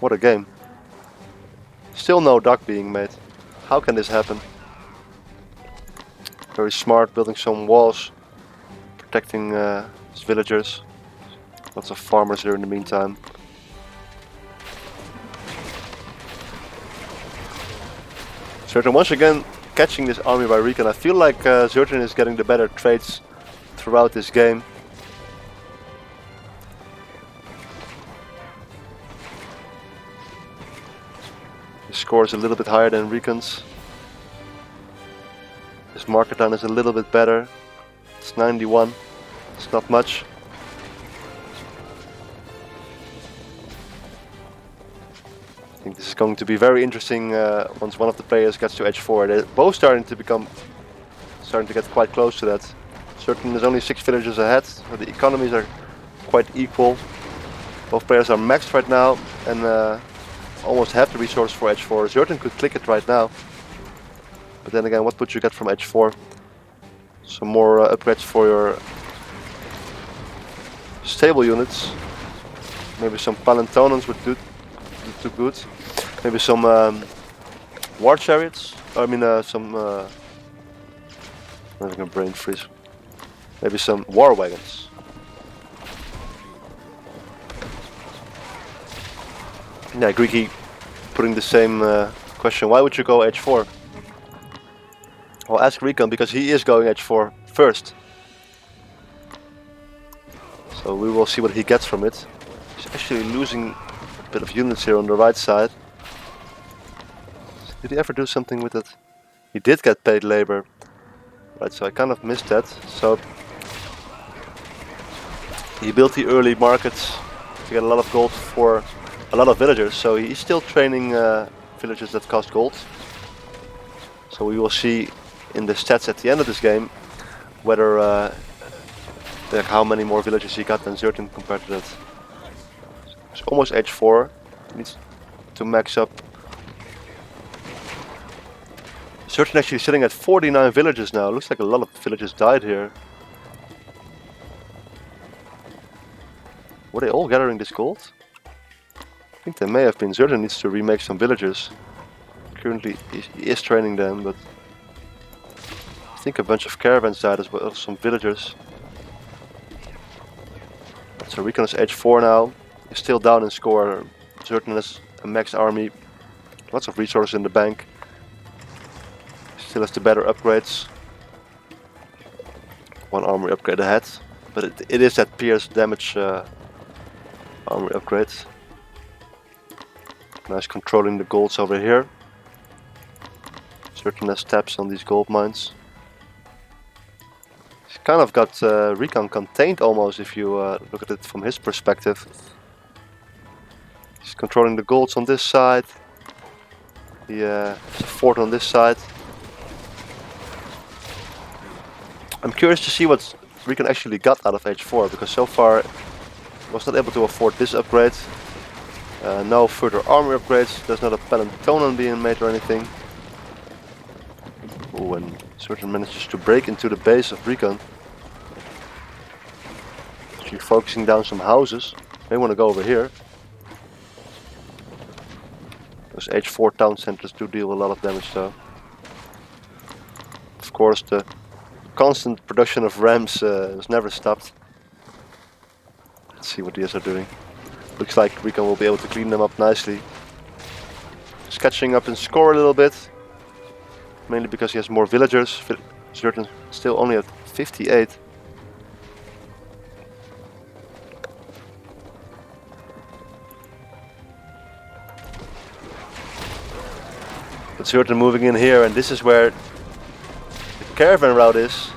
Speaker 1: What a game. Still no dock being made. How can this happen? Very smart, building some walls. Protecting his villagers. Lots of farmers here in the meantime. ZertoN once again catching this army by Recon. I feel like ZertoN is getting the better trades throughout this game. His score is a little bit higher than Recon's. His market down is a little bit better. It's 91. It's not much. I think this is going to be very interesting once one of the players gets to H4. They're both starting to get quite close to that. ZertoN is only 6 villagers ahead, so the economies are quite equal. Both players are maxed right now and almost have the resource for H4. ZertoN could click it right now. But then again, what would you get from H4? Some more upgrades for your stable units. Maybe some Palantonans would do good. Maybe some war chariots. I mean some... I'm having a brain freeze. Maybe some war wagons. Yeah, Greeky putting the same question. Why would you go H4? Well, ask Recon because he is going H4 first. So we will see what he gets from it. He's actually losing a bit of units here on the right side. Did he ever do something with it? He did get paid labor. Right, so I kind of missed that. So he built the early markets to get a lot of gold for a lot of villagers. So he's still training villagers that cost gold. So we will see in the stats at the end of this game whether like how many more villages he got than ZertoN compared to that. It's almost H4. Needs to max up. ZertoN actually sitting at 49 villages now. Looks like a lot of villages died here. Were they all gathering this gold? I think they may have been. ZertoN needs to remake some villagers. Currently he is training them, but I think a bunch of caravans died as well, some villagers. So Recon is H4 now. He's still down in score. ZertoN has a max army. Lots of resources in the bank. Still has the better upgrades. One armory upgrade ahead. But it is that pierce damage armory upgrade. Nice controlling the golds over here. ZertoN has taps on these gold mines. He's kind of got Recon contained almost if you look at it from his perspective. He's controlling the golds on this side. He has a fort on this side. I'm curious to see what Recon actually got out of H4 because so far he was not able to afford this upgrade. No further armor upgrades. There's not a Palantonan being made or anything. Oh, and ZertoN manages to break into the base of Recon. Actually focusing down some houses. They want to go over here. Those H4 town centers do deal a lot of damage though. Of course the constant production of rams has never stopped. Let's see what these are doing. Looks like Recon will be able to clean them up nicely. Just catching up in score a little bit. Mainly because he has more villagers. ZertoN still only at 58. But ZertoN moving in here, and this is where the caravan route is.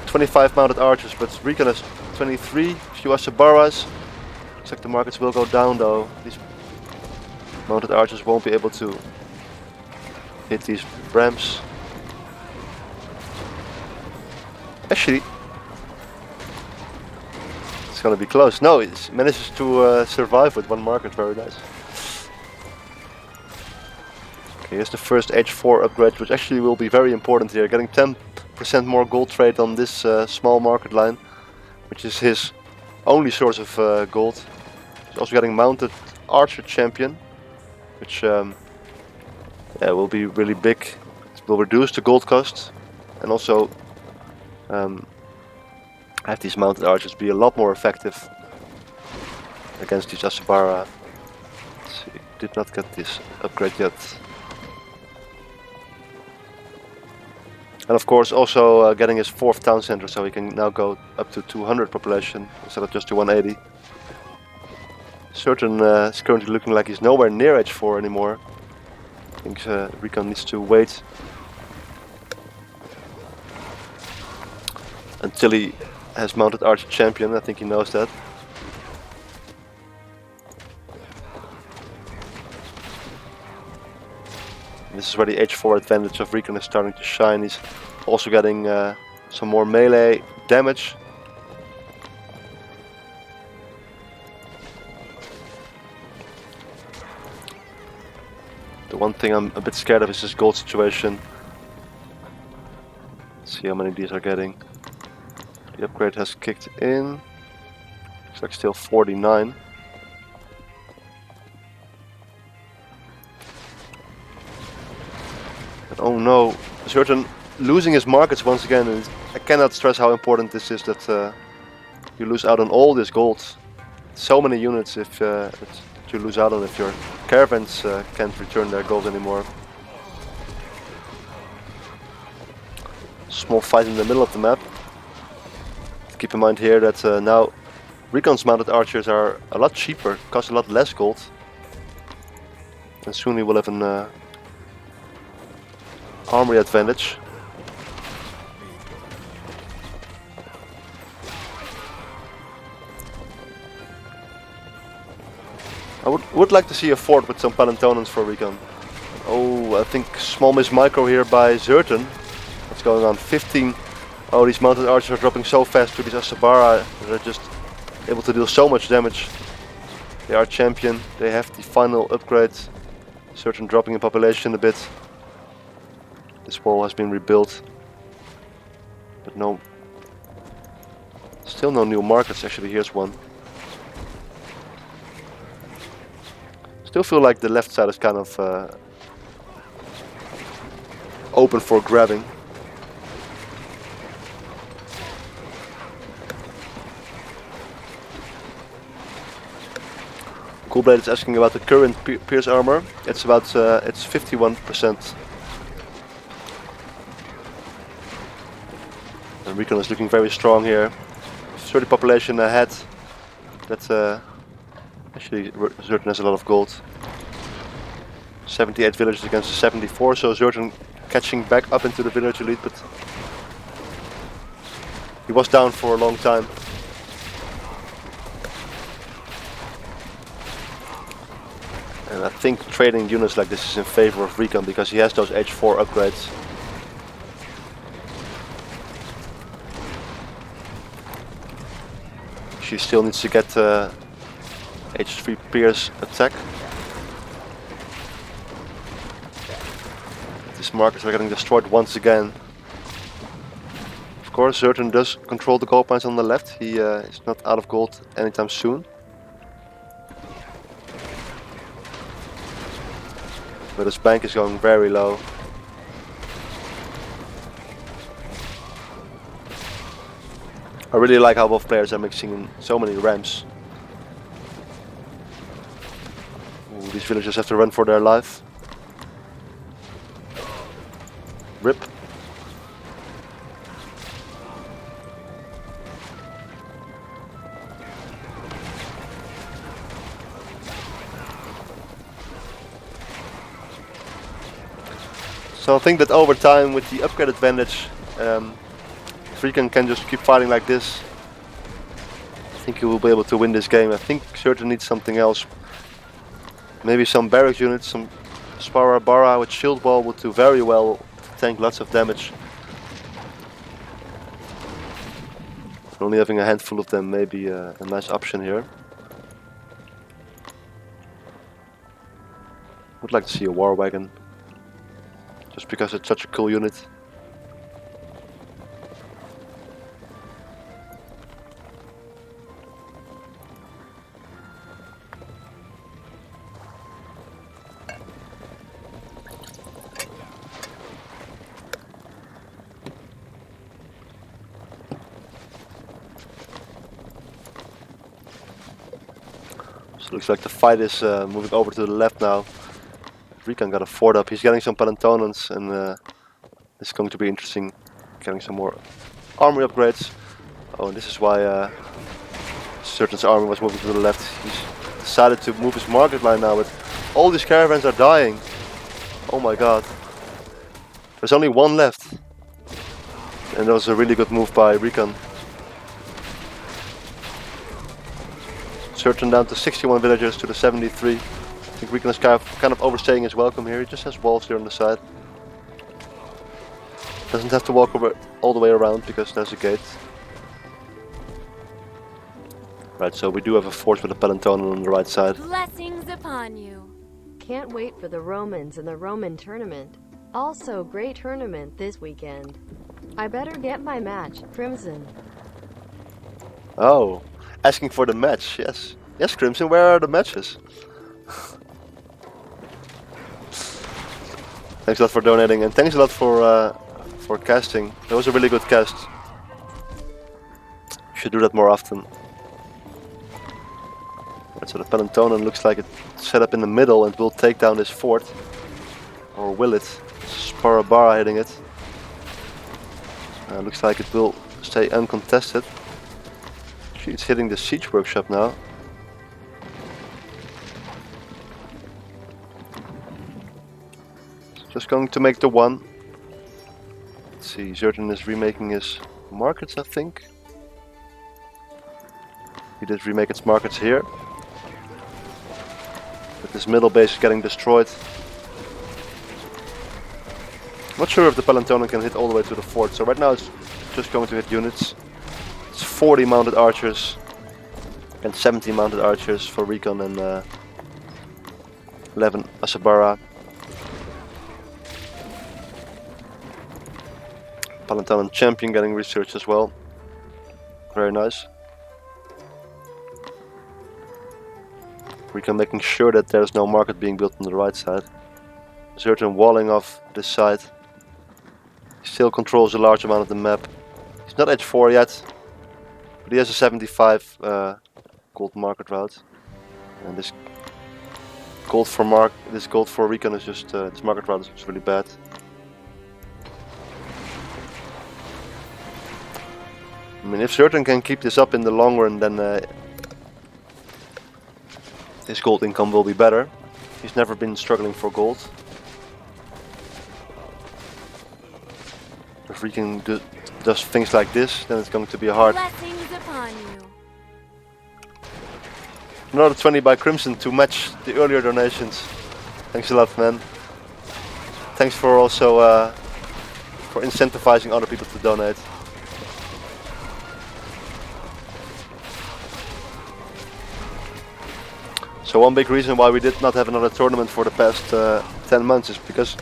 Speaker 1: 25 mounted archers, but Recon has 23, few Asabaras. Looks like the markets will go down though. These mounted archers won't be able to hit these rams. Actually, it's gonna be close. No, it manages to survive with one market, very nice. Okay, here's the first H4 upgrade, which actually will be very important here. Getting 10% more gold trade on this small market line, which is his only source of gold. He's also getting mounted archer champion, which yeah, will be really big. It will reduce the gold cost and also have these mounted archers be a lot more effective against these Asabara. Let's see, did not get this upgrade yet. And of course also getting his 4th town center, so he can now go up to 200 population instead of just to 180. ZertoN is currently looking like he's nowhere near H4 anymore. I think Recon needs to wait until he has mounted Archer Champion. I think he knows that. This is where the H4 advantage of Recon is starting to shine. He's also getting some more melee damage. The one thing I'm a bit scared of is this gold situation. Let's see how many these are getting. The upgrade has kicked in. Looks like still 49. But oh no, ZertoN losing his markets once again. And I cannot stress how important this is that you lose out on all this gold. So many units if that you lose out on if your caravans can't return their gold anymore. Small fight in the middle of the map. Keep in mind here that now Recon's mounted archers are a lot cheaper, cost a lot less gold. And soon he will have an armory advantage. I would like to see a fort with some Palantonans for Recon. Oh, I think small miss micro here by ZertoN. What's going on? 15. Oh, these mounted archers are dropping so fast to these Asabara. They're just able to deal so much damage. They are champion. They have the final upgrade. ZertoN dropping in population a bit. This wall has been rebuilt. But no. Still no new markets. Actually, here's one. Still feel like the left side is kind of open for grabbing. Coolblade is asking about the current Pierce armor. It's about it's 51%. And Recon is looking very strong here. 30 population ahead. That's actually ZertoN has a lot of gold. 78 villages against 74, so ZertoN catching back up into the village elite, but he was down for a long time. And I think trading units like this is in favor of Recon because he has those H4 upgrades. She still needs to get H3 Pierce attack. These markets are getting destroyed once again. Of course, ZertoN does control the gold mines on the left. He is not out of gold anytime soon. But his bank is going very low. I really like how both players are mixing in so many ramps. Ooh, these villagers have to run for their life. Rip. So I think that over time with the upgrade advantage, Recon can just keep fighting like this. I think he will be able to win this game. I think ZertoN needs something else. Maybe some barracks units, some Spara Bara with shield wall would do very well to tank lots of damage. Only having a handful of them may be a nice option here. Would like to see a war wagon. Just because it's such a cool unit. So looks like the fight is moving over to the left now. Recon got a fort up. He's getting some Palantonans and it's going to be interesting. Getting some more armory upgrades. Oh, and this is why ZertoN's army was moving to the left. He's decided to move his market line now, but all these caravans are dying. Oh my god. There's only one left. And that was a really good move by Recon. ZertoN down to 61 villagers to the 73. I think Recon is kind of overstaying his welcome here. He just has walls here on the side. Doesn't have to walk over all the way around because there's a gate. Right, so we do have a fort with a Palantonan on the right side.
Speaker 3: Blessings upon you.
Speaker 2: Can't wait for the Romans and the Roman tournament. Also, great tournament this weekend. I better get my match, Crimson.
Speaker 1: Oh, asking for the match. Yes, yes, Crimson. Where are the matches? Thanks a lot for donating, and thanks a lot for casting. That was a really good cast. Should do that more often. Right, so the Pelotonen looks like it's set up in the middle and will take down this fort. Or will it? Sparabara hitting it. Looks like it will stay uncontested. It's hitting the siege workshop now. Just going to make the one. Let's see, ZertoN is remaking his markets, I think. He did remake its markets here. But this middle base is getting destroyed. Not sure if the Pelotonen can hit all the way to the fort, so right now it's just going to hit units. It's 40 mounted archers and 70 mounted archers for recon and 11 Asabara. Pelotonen champion getting research as well. Very nice. Recon making sure that there's no market being built on the right side. ZertoN walling off this side. He still controls a large amount of the map. He's not edge 4 yet, but he has a 75 gold market route. And this gold for recon is just this market route is just really bad. I mean, if ZertoN can keep this up in the long run, then his gold income will be better. He's never been struggling for gold. If recon does things like this, then it's going to be hard.
Speaker 3: Blessings upon you.
Speaker 1: Another 20 by Crimson to match the earlier donations. Thanks a lot, man. Thanks for also for incentivizing other people to donate. So one big reason why we did not have another tournament for the past 10 months is because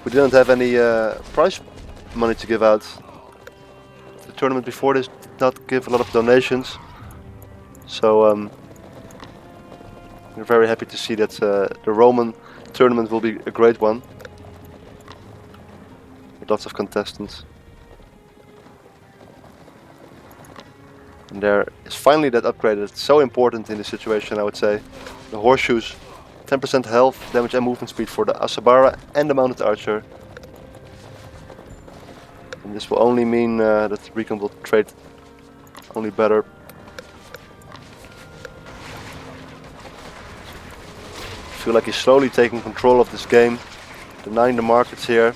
Speaker 1: we didn't have any prize money to give out. The tournament before this did not give a lot of donations. So we're very happy to see that the Roman tournament will be a great one. With lots of contestants. And there is finally that upgrade. It's so important in this situation, I would say. The horseshoes, 10% health, damage and movement speed for the Asabara and the mounted archer. And this will only mean that recon will trade only better. I feel like he's slowly taking control of this game, denying the markets here.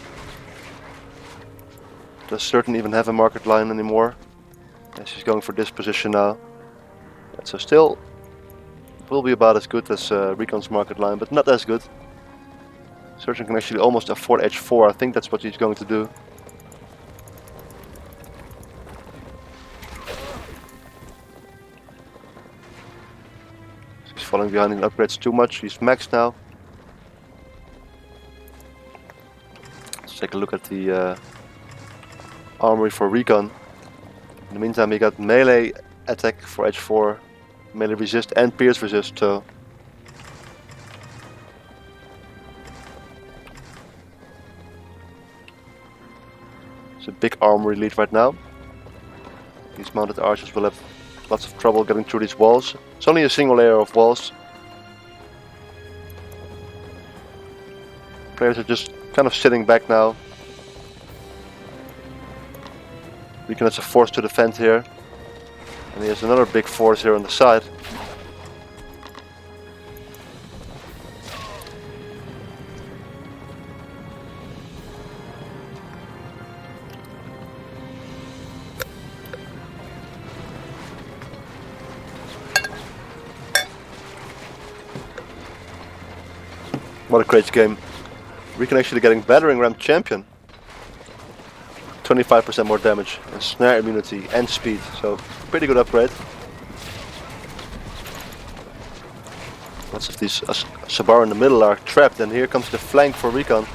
Speaker 1: Does ZertoN even have a market line anymore? Yes, he's going for this position now. So still will be about as good as Recon's market line, but not as good. ZertoN can actually almost afford edge 4. I think that's what he's going to do. He's falling behind in upgrades too much. He's maxed now. Let's take a look at the armory for Recon. In the meantime, he got melee attack for edge 4. Melee resist and pierce resist, so it's a big armory lead right now. These mounted archers will have lots of trouble getting through these walls. It's only a single layer of walls. Players are just kind of sitting back now. Recon has a force to defend here. And he has another big force here on the side. What a great game. Recon actually getting battering ram champion. 25% more damage and snare immunity and speed, so pretty good upgrade. Lots of these Sabar in the middle are trapped, and here comes the flank for Recon.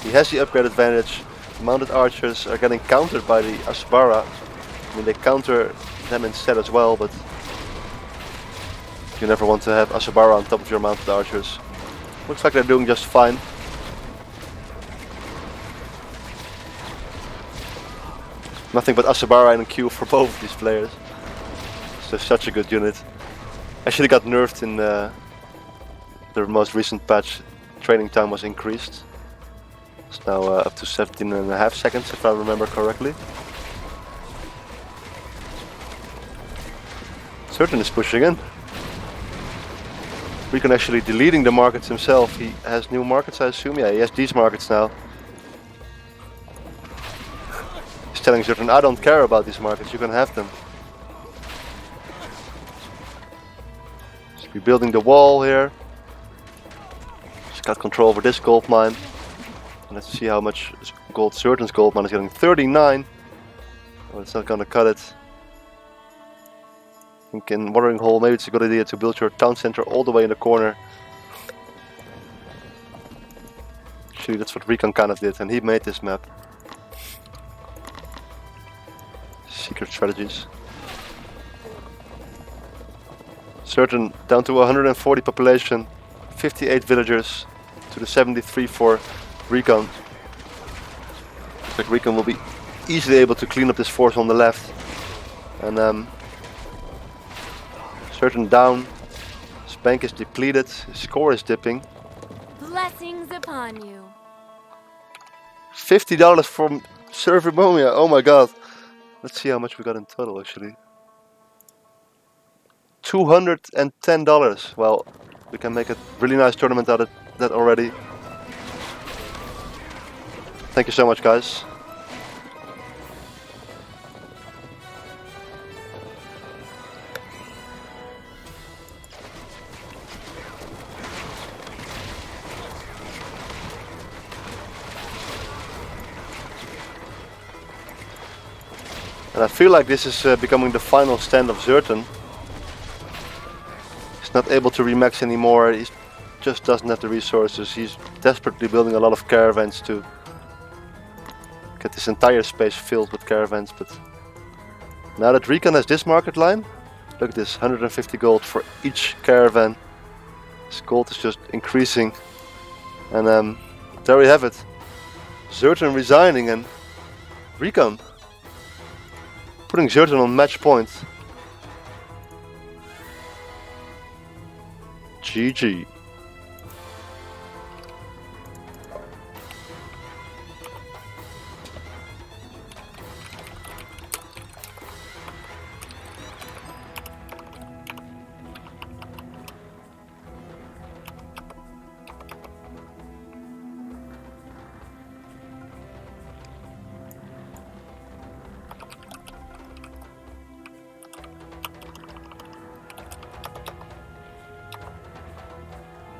Speaker 1: He has the upgrade advantage, mounted archers are getting countered by the Asbara. I mean, they counter them instead as well, but you never want to have Asbara on top of your mounted archers. Looks like they're doing just fine. Nothing but Asbara in queue for both of these players. So such a good unit. Actually got nerfed in the most recent patch. Training time was increased. It's now up to 17.5 seconds if I remember correctly. ZertoN is pushing in. Recon actually deleting the markets himself. He has new markets, I assume. Yeah, he has these markets now. He's telling ZertoN, I don't care about these markets, you can have them. He's rebuilding the wall here. He's got control over this gold mine. Let's see how much gold ZertoN's gold mine is getting. 39. Well, it's not gonna cut it. I think in Watering Hole maybe it's a good idea to build your town center all the way in the corner. Actually, that's what Recon kind of did, and he made this map. Secret strategies. ZertoN down to 140 population, 58 villagers to the 73 for Recon. Looks like Recon will be easily able to clean up this force on the left. And ZertoN down. His bank is depleted. His score is dipping.
Speaker 3: Blessings upon you.
Speaker 1: $50 from Server Momia. Oh my god. Let's see how much we got in total actually. $210. Well, we can make a really nice tournament out of that already. Thank you so much, guys. And I feel like this is becoming the final stand of ZertoN. He's not able to remax anymore, he just doesn't have the resources. He's desperately building a lot of caravans to get this entire space filled with caravans, but now that Recon has this market line, look at this, 150 gold for each caravan. This gold is just increasing. And there we have it. ZertoN resigning and Recon putting ZertoN on match point. GG.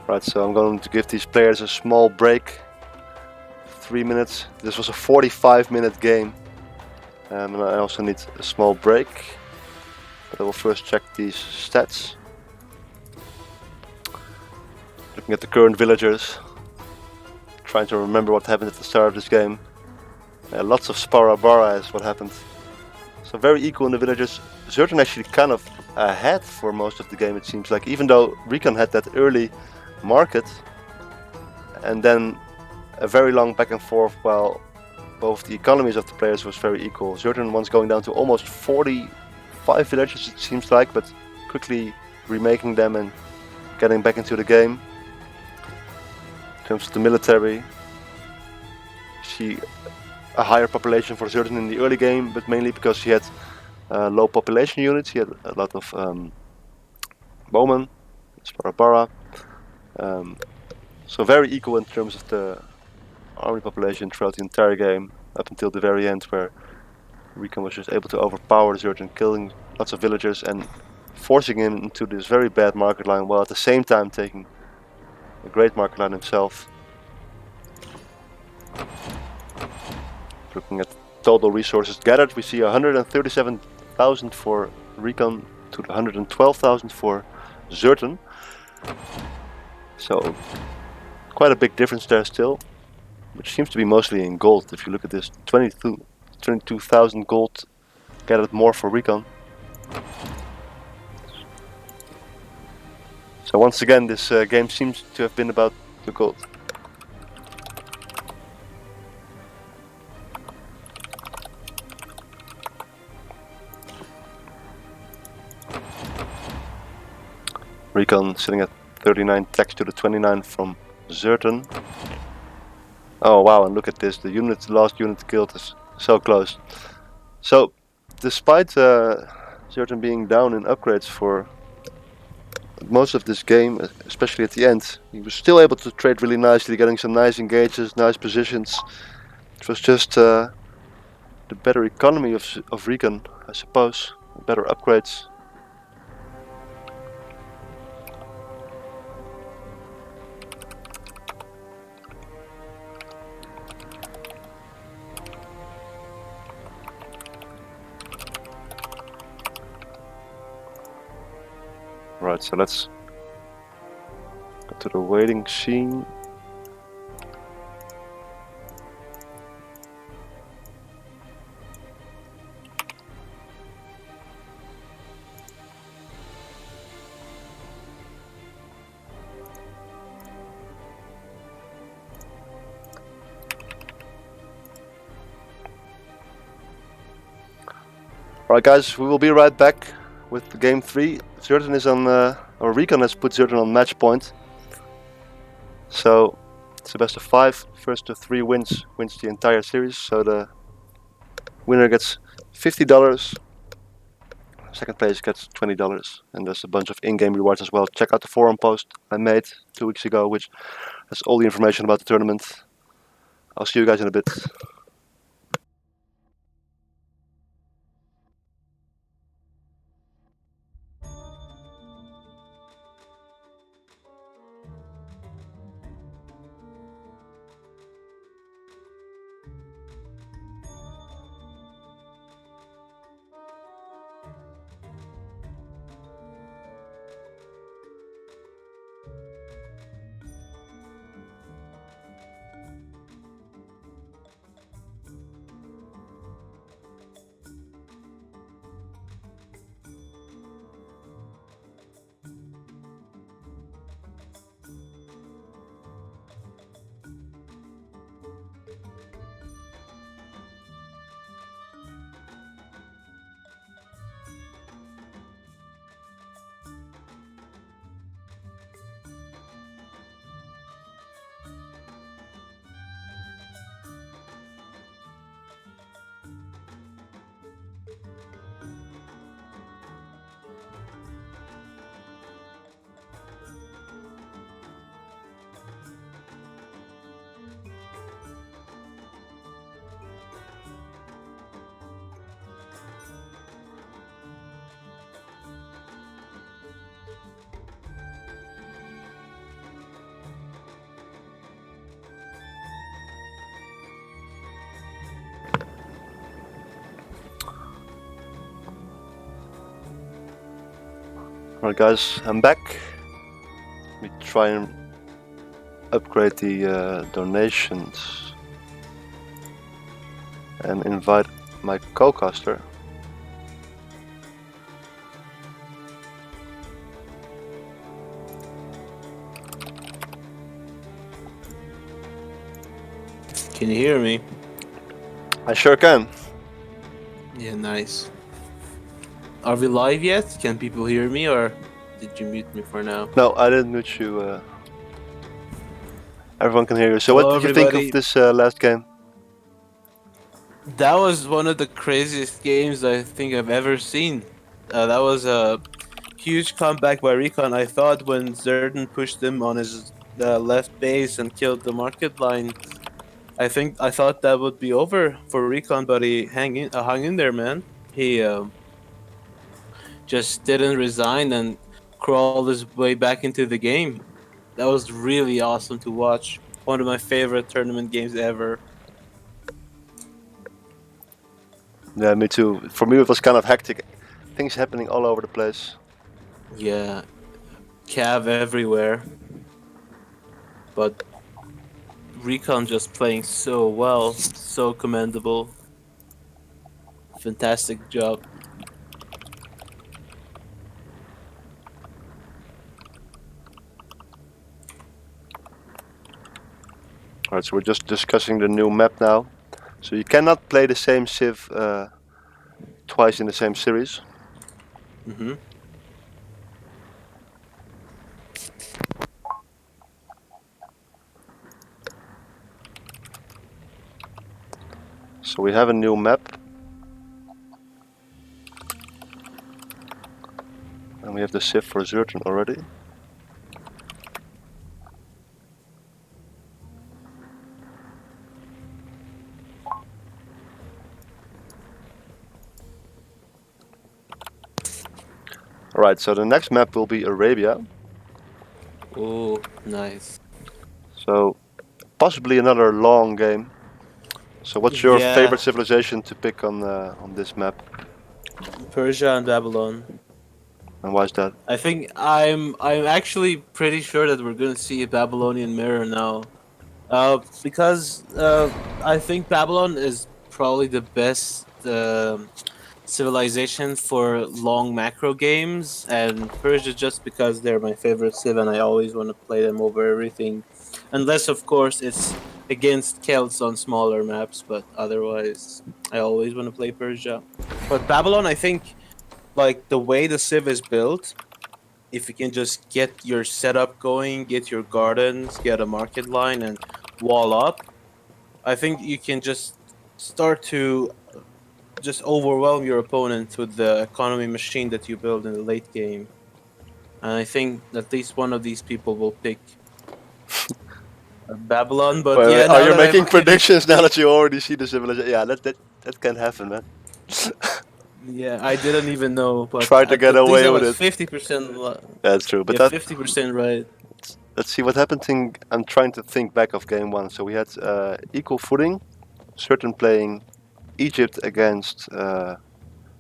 Speaker 1: Right, so I'm going to give these players a small break. 3 minutes. This was a 45-minute game. And I also need a small break. But I will first check these stats. Looking at the current villagers. Trying to remember what happened at the start of this game. Lots of Spara Bara is what happened. So very equal in the villagers. ZertoN actually kind of ahead for most of the game, it seems like. Even though Recon had that early market and then a very long back and forth while both the economies of the players was very equal. ZertoN once going down to almost 45 villages it seems like, but quickly remaking them and getting back into the game. In terms of the military, see a higher population for ZertoN in the early game, but mainly because he had low population units. He had a lot of bowmen, Sparabara. So very equal in terms of the army population throughout the entire game, up until the very end where Recon was just able to overpower ZertoN, killing lots of villagers and forcing him into this very bad market line, while at the same time taking a great market line himself. Looking at total resources gathered, we see 137,000 for Recon to 112,000 for ZertoN. So quite a big difference there still. which seems to be mostly in gold. If you look at this, 22,000 gold gathered more for Recon. So once again, this game seems to have been about the gold. Recon sitting at 39 tax to the 29 from ZertoN. Oh wow, and look at this, the last unit killed is so close. So, despite ZertoN being down in upgrades for most of this game, especially at the end, he was still able to trade really nicely, getting some nice engages, nice positions. It was just the better economy of Recon, I suppose, better upgrades. Right, so let's go to the waiting scene. Alright guys, we will be right back with the game 3. ZertoN is on, or Recon has put ZertoN on match point. So it's a best of 5. First of 3 wins the entire series. So the winner gets $50. Second place gets $20. And there's a bunch of in-game rewards as well. Check out the forum post I made 2 weeks ago, which has all the information about the tournament. I'll see you guys in a bit. Alright guys, I'm back. Let me try and upgrade the donations and invite my co-caster.
Speaker 4: Can you hear me?
Speaker 1: I sure can.
Speaker 4: Yeah, nice. Are we live yet? Can people hear me, or did you mute me for now?
Speaker 1: No, I didn't mute you. Everyone can hear you. So
Speaker 4: Hello,
Speaker 1: what did you think
Speaker 4: everybody.
Speaker 1: of this last game?
Speaker 4: That was one of the craziest games I think I've ever seen. That was a huge comeback by Recon. I thought when ZertoN pushed him on his left base and killed the market line, I thought that would be over for Recon, but he hung in there, man. He just didn't resign and crawled his way back into the game. That was really awesome to watch. One of my favorite tournament games ever.
Speaker 1: Yeah, me too. For me it was kind of hectic. Things happening all over the place.
Speaker 4: Yeah, Cav everywhere. But Recon just playing so well, so commendable. Fantastic job.
Speaker 1: Alright, so we're just discussing the new map now. So you cannot play the same Civ twice in the same series.
Speaker 4: Mm-hmm.
Speaker 1: So we have a new map. And we have the Civ for ZertoN already. Alright, so the next map will be Arabia.
Speaker 4: Oh, nice.
Speaker 1: So possibly another long game. So what's your
Speaker 4: Yeah.
Speaker 1: favorite civilization to pick on this map?
Speaker 4: Persia and Babylon.
Speaker 1: And why is that?
Speaker 4: I think I'm actually pretty sure that we're gonna see a Babylonian mirror now. Because I think Babylon is probably the best civilization for long macro games, and Persia just because they're my favorite civ and I always want to play them over everything. Unless of course it's against Celts on smaller maps, but otherwise I always want to play Persia. But Babylon, I think, like the way the civ is built, if you can just get your setup going, get your gardens, get a market line, and wall up, I think you can just start to just overwhelm your opponent with the economy machine that you build in the late game. And I think at least one of these people will pick Babylon. But
Speaker 1: Wait,
Speaker 4: yeah,
Speaker 1: are
Speaker 4: now
Speaker 1: you
Speaker 4: that I've
Speaker 1: making
Speaker 4: already,
Speaker 1: predictions now that you already see the civilization? Yeah, that can happen, man.
Speaker 4: yeah, I didn't even know, but
Speaker 1: Try to get
Speaker 4: at least
Speaker 1: away
Speaker 4: I
Speaker 1: with
Speaker 4: was
Speaker 1: it.
Speaker 4: 50%.
Speaker 1: That's true, but
Speaker 4: Yeah, 50% right.
Speaker 1: let's see what happened. I'm trying to think back of game one. So we had equal footing, ZertoN playing Egypt against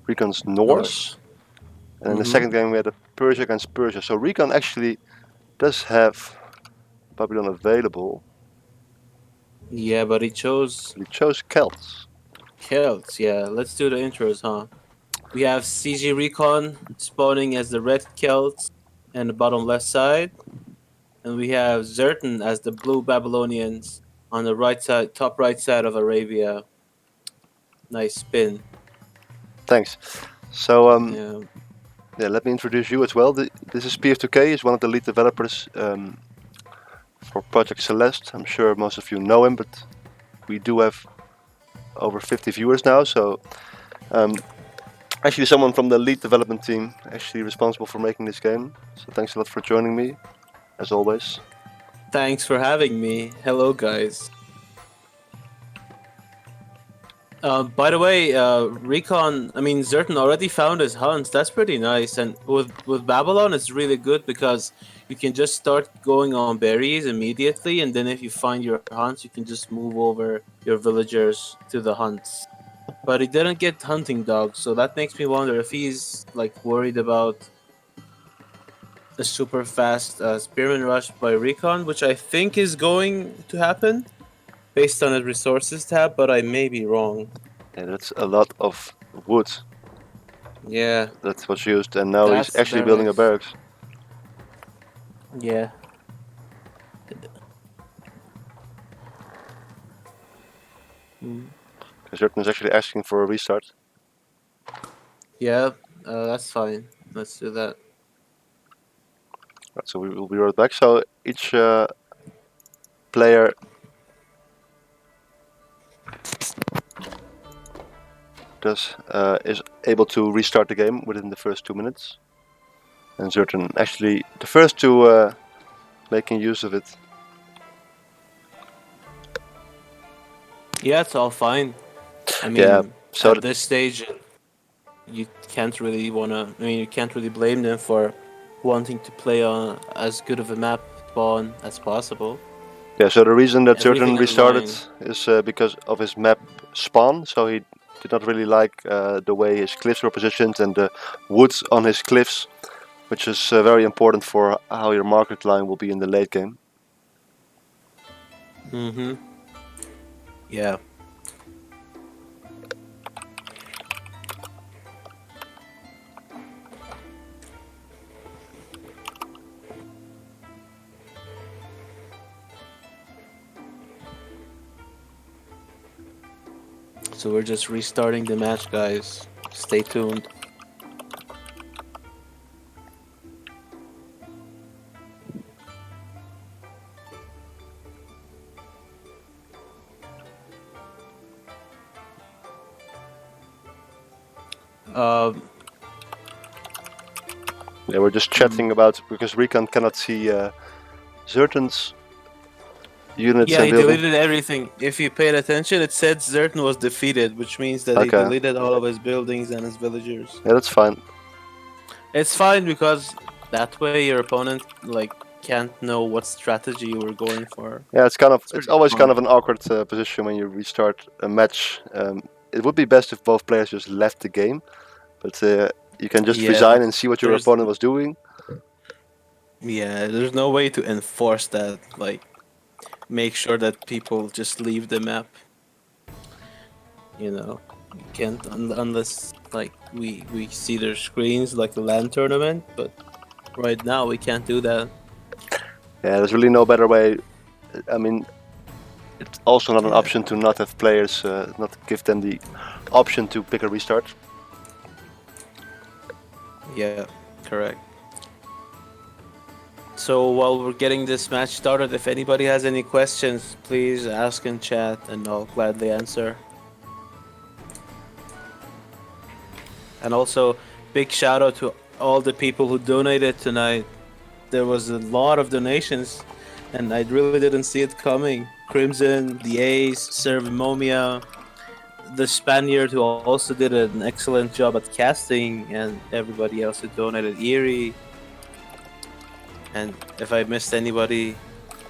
Speaker 1: Recon's Norse. And in the second game we had a Persia against Persia. So Recon actually does have Babylon available.
Speaker 4: Yeah, but he chose
Speaker 1: He chose Celts.
Speaker 4: Celts. Yeah, let's do the intros, huh? We have CG Recon spawning as the red Celts in the bottom left side. And we have ZertoN as the blue Babylonians on the right side, top right side of Arabia. Nice spin.
Speaker 1: Thanks. So
Speaker 4: Yeah.
Speaker 1: yeah, let me introduce you as well. This is PF2K, is one of the lead developers for Project Celeste. I'm sure most of you know him, but we do have over 50 viewers now. So actually someone from the lead development team actually responsible for making this game. So thanks a lot for joining me, as always.
Speaker 4: Thanks for having me. Hello, guys. By the way, ZertoN already found his hunts. That's pretty nice. And with Babylon, it's really good because you can just start going on berries immediately, and then if you find your hunts, you can just move over your villagers to the hunts. But he didn't get hunting dogs, so that makes me wonder if he's like worried about a super fast spearman rush by Recon, which I think is going to happen based on his resources tab, but I may be wrong.
Speaker 1: Yeah, that's a lot of wood
Speaker 4: Yeah,
Speaker 1: that was used, and now he's
Speaker 4: that's
Speaker 1: actually building a barracks.
Speaker 4: Yeah.
Speaker 1: ZertoN is actually asking for a restart.
Speaker 4: Yeah, that's fine. Let's do that.
Speaker 1: Right, so we will be right back. So each player is able to restart the game within the first 2 minutes. And ZertoN actually the first to making use of it.
Speaker 4: Yeah, it's all fine. I mean,
Speaker 1: Yeah, so
Speaker 4: at this stage, you can't really you can't really blame them for wanting to play on as good of a map spawn as possible.
Speaker 1: yeah, so the reason that
Speaker 4: Everything
Speaker 1: ZertoN restarted
Speaker 4: online.
Speaker 1: is because of his map spawn. So he did not really like the way his cliffs were positioned and the woods on his cliffs, which is very important for how your market line will be in the late game.
Speaker 4: Mm-hmm. Yeah. So we're just restarting the match, guys. Stay tuned. Um,
Speaker 1: Yeah, we're just chatting about because Recon cannot see ZertoN's units
Speaker 4: yeah,
Speaker 1: and
Speaker 4: he
Speaker 1: building.
Speaker 4: deleted everything. If you paid attention, it said ZertoN was defeated, which means that he
Speaker 1: Okay.
Speaker 4: deleted all of his buildings and his villagers.
Speaker 1: Yeah, that's fine.
Speaker 4: It's fine because that way your opponent can't know what strategy you were going for.
Speaker 1: Yeah, it's
Speaker 4: Pretty
Speaker 1: always kind
Speaker 4: fun.
Speaker 1: of an awkward position when you restart a match. It would be best if both players just left the game, but you can just
Speaker 4: Yeah,
Speaker 1: resign and see what your
Speaker 4: there's
Speaker 1: opponent was doing.
Speaker 4: yeah, there's no way to enforce that. Like, make sure that people just leave the map. You can't unless we see their screens like the LAN tournament. But right now we can't do that.
Speaker 1: Yeah, there's really no better way. I mean, it's also not an
Speaker 4: Yeah.
Speaker 1: option to not have players, not give them the option to pick a restart.
Speaker 4: Yeah, correct. So while we're getting this match started, if anybody has any questions, please ask in chat and I'll gladly answer. And also, big shout out to all the people who donated tonight. There was a lot of donations and I really didn't see it coming. Crimson, the Ace, Servomomia, the Spaniard who also did an excellent job at casting, and everybody else who donated, Eerie. And if I missed anybody,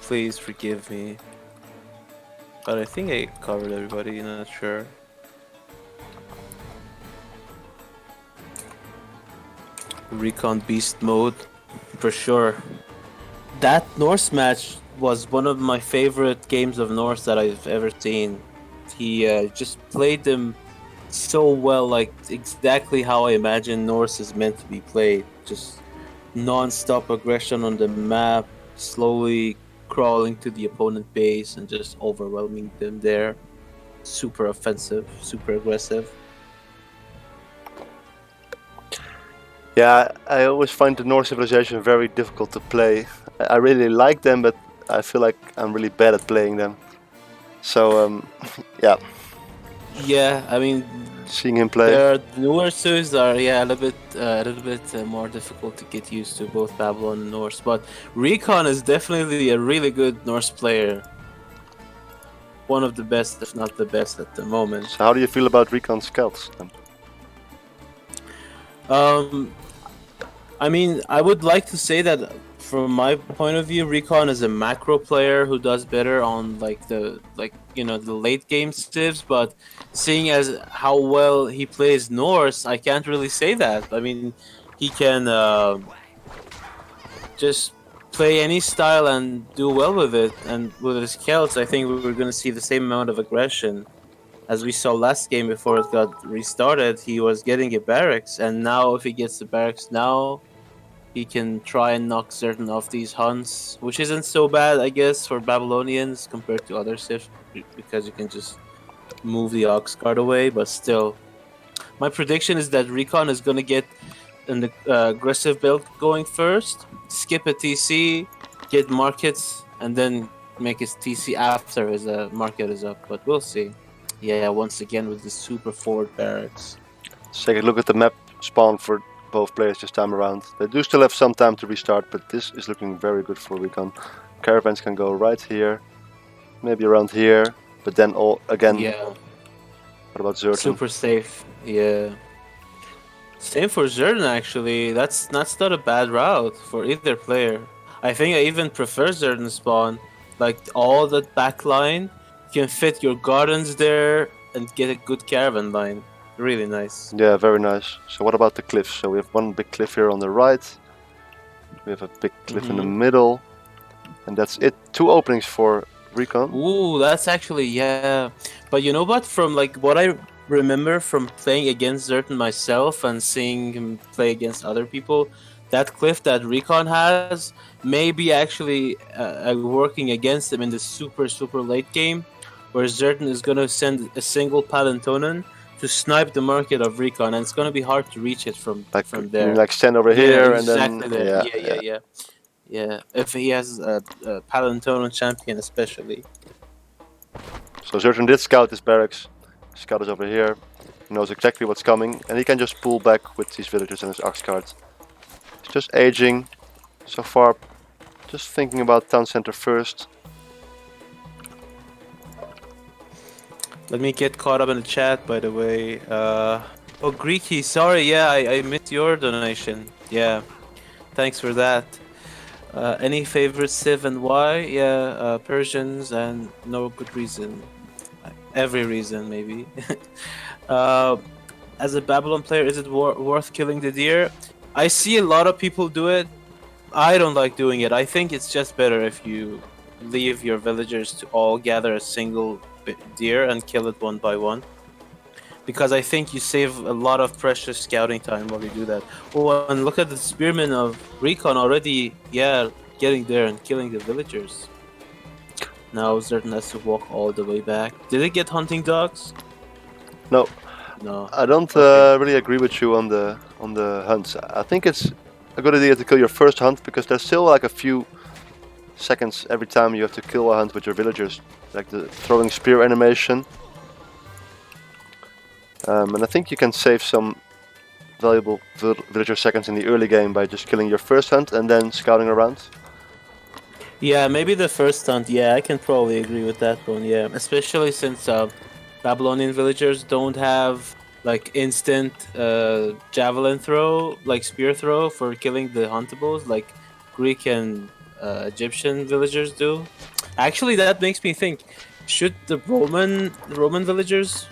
Speaker 4: please forgive me. But I think I covered everybody, not sure. Recon Beast mode, for sure. That Norse match was one of my favorite games of Norse that I've ever seen. He just played them so well, like exactly how I imagine Norse is meant to be played. Just non-stop aggression on the map, slowly crawling to the opponent base and just overwhelming them there. Super offensive, super aggressive.
Speaker 1: Yeah, I always find the Norse civilization very difficult to play. I really like them, but I feel like I'm really bad at playing them. So yeah,
Speaker 4: Yeah, I mean,
Speaker 1: seeing him play.
Speaker 4: the newer suits are a little bit more difficult to get used to, both Babylon and Norse. But Recon is definitely a really good Norse player. One of the best, if not the best, at the moment.
Speaker 1: So how do you feel about Recon Scouts then?
Speaker 4: I mean, I would like to say that from my point of view, Recon is a macro player who does better on the late game civs. But seeing as how well he plays Norse, I can't really say that. I mean, he can just play any style and do well with it. And with his Celts, I think we're going to see the same amount of aggression. As we saw last game before it got restarted, he was getting a barracks, and now if he gets the barracks now, he can try and knock certain of these hunts, which isn't so bad, I guess, for Babylonians compared to other civs, because you can just move the Ox Guard away. But still, my prediction is that Recon is going to get an aggressive build going first, skip a TC, get markets, and then make his TC after his market is up. But we'll see. Yeah, once again with the super forward barracks.
Speaker 1: Let's take a look at the map spawn for both players this time around. They do still have some time to restart, but this is looking very good for Recon. Caravans can go right here, maybe around here, but then all again.
Speaker 4: Yeah.
Speaker 1: What about ZertoN?
Speaker 4: Super safe. Yeah. Same for ZertoN actually. That's not a bad route for either player. I think I even prefer ZertoN spawn. Like all that back line, you can fit your gardens there and get a good caravan line. Really nice.
Speaker 1: Yeah, very nice. So what about the cliffs? So we have one big cliff here on the right. We have a big cliff in the middle. And that's it. 2 openings for Recon.
Speaker 4: Ooh, that's actually, yeah. But you know what? From like what I remember from playing against ZertoN myself and seeing him play against other people, that cliff that Recon has may be actually working against him in the super late game, where ZertoN is gonna send a single Palantonin to snipe the market of Recon, and it's gonna be hard to reach it from
Speaker 1: Like
Speaker 4: there.
Speaker 1: like stand over
Speaker 4: Yeah,
Speaker 1: here and then
Speaker 4: exactly there.
Speaker 1: yeah,
Speaker 4: Yeah. Yeah, if he has a Palantonin champion, especially.
Speaker 1: So ZertoN did scout this barracks. Scout is over here. He knows exactly what's coming, and he can just pull back with these villagers and his ox cart. He's just aging. So far, just thinking about town center first.
Speaker 4: Let me get caught up in the chat, by the way. Oh, Greeky, sorry, yeah, I missed your donation. Yeah, thanks for that. Any favorite Civ and why? Yeah, Persians and no good reason. Every reason, maybe. As a Babylon player, is it worth killing the deer? I see a lot of people do it. I don't like doing it. I think it's just better if you leave your villagers to all gather a single deer and kill it one by one. Because I think you save a lot of precious scouting time while you do that. Oh, and look at the spearmen of Recon already, yeah, getting there and killing the villagers. Now ZertoN has to walk all the way back. Did it get hunting dogs?
Speaker 1: No,
Speaker 4: No.
Speaker 1: I don't
Speaker 4: Okay.
Speaker 1: really agree with you on the hunts. I think it's a good idea to kill your first hunt because there's still like a few seconds every time you have to kill a hunt with your villagers, like the throwing spear animation. And I think you can save some valuable villager seconds in the early game by just killing your first hunt and then scouting around.
Speaker 4: Yeah, maybe the first hunt. Yeah, I can probably agree with that one. Yeah, especially since Babylonian villagers don't have like instant javelin throw, like spear throw for killing the huntables, like Greek and Egyptian villagers do. Actually, that makes me think: should the Roman villagers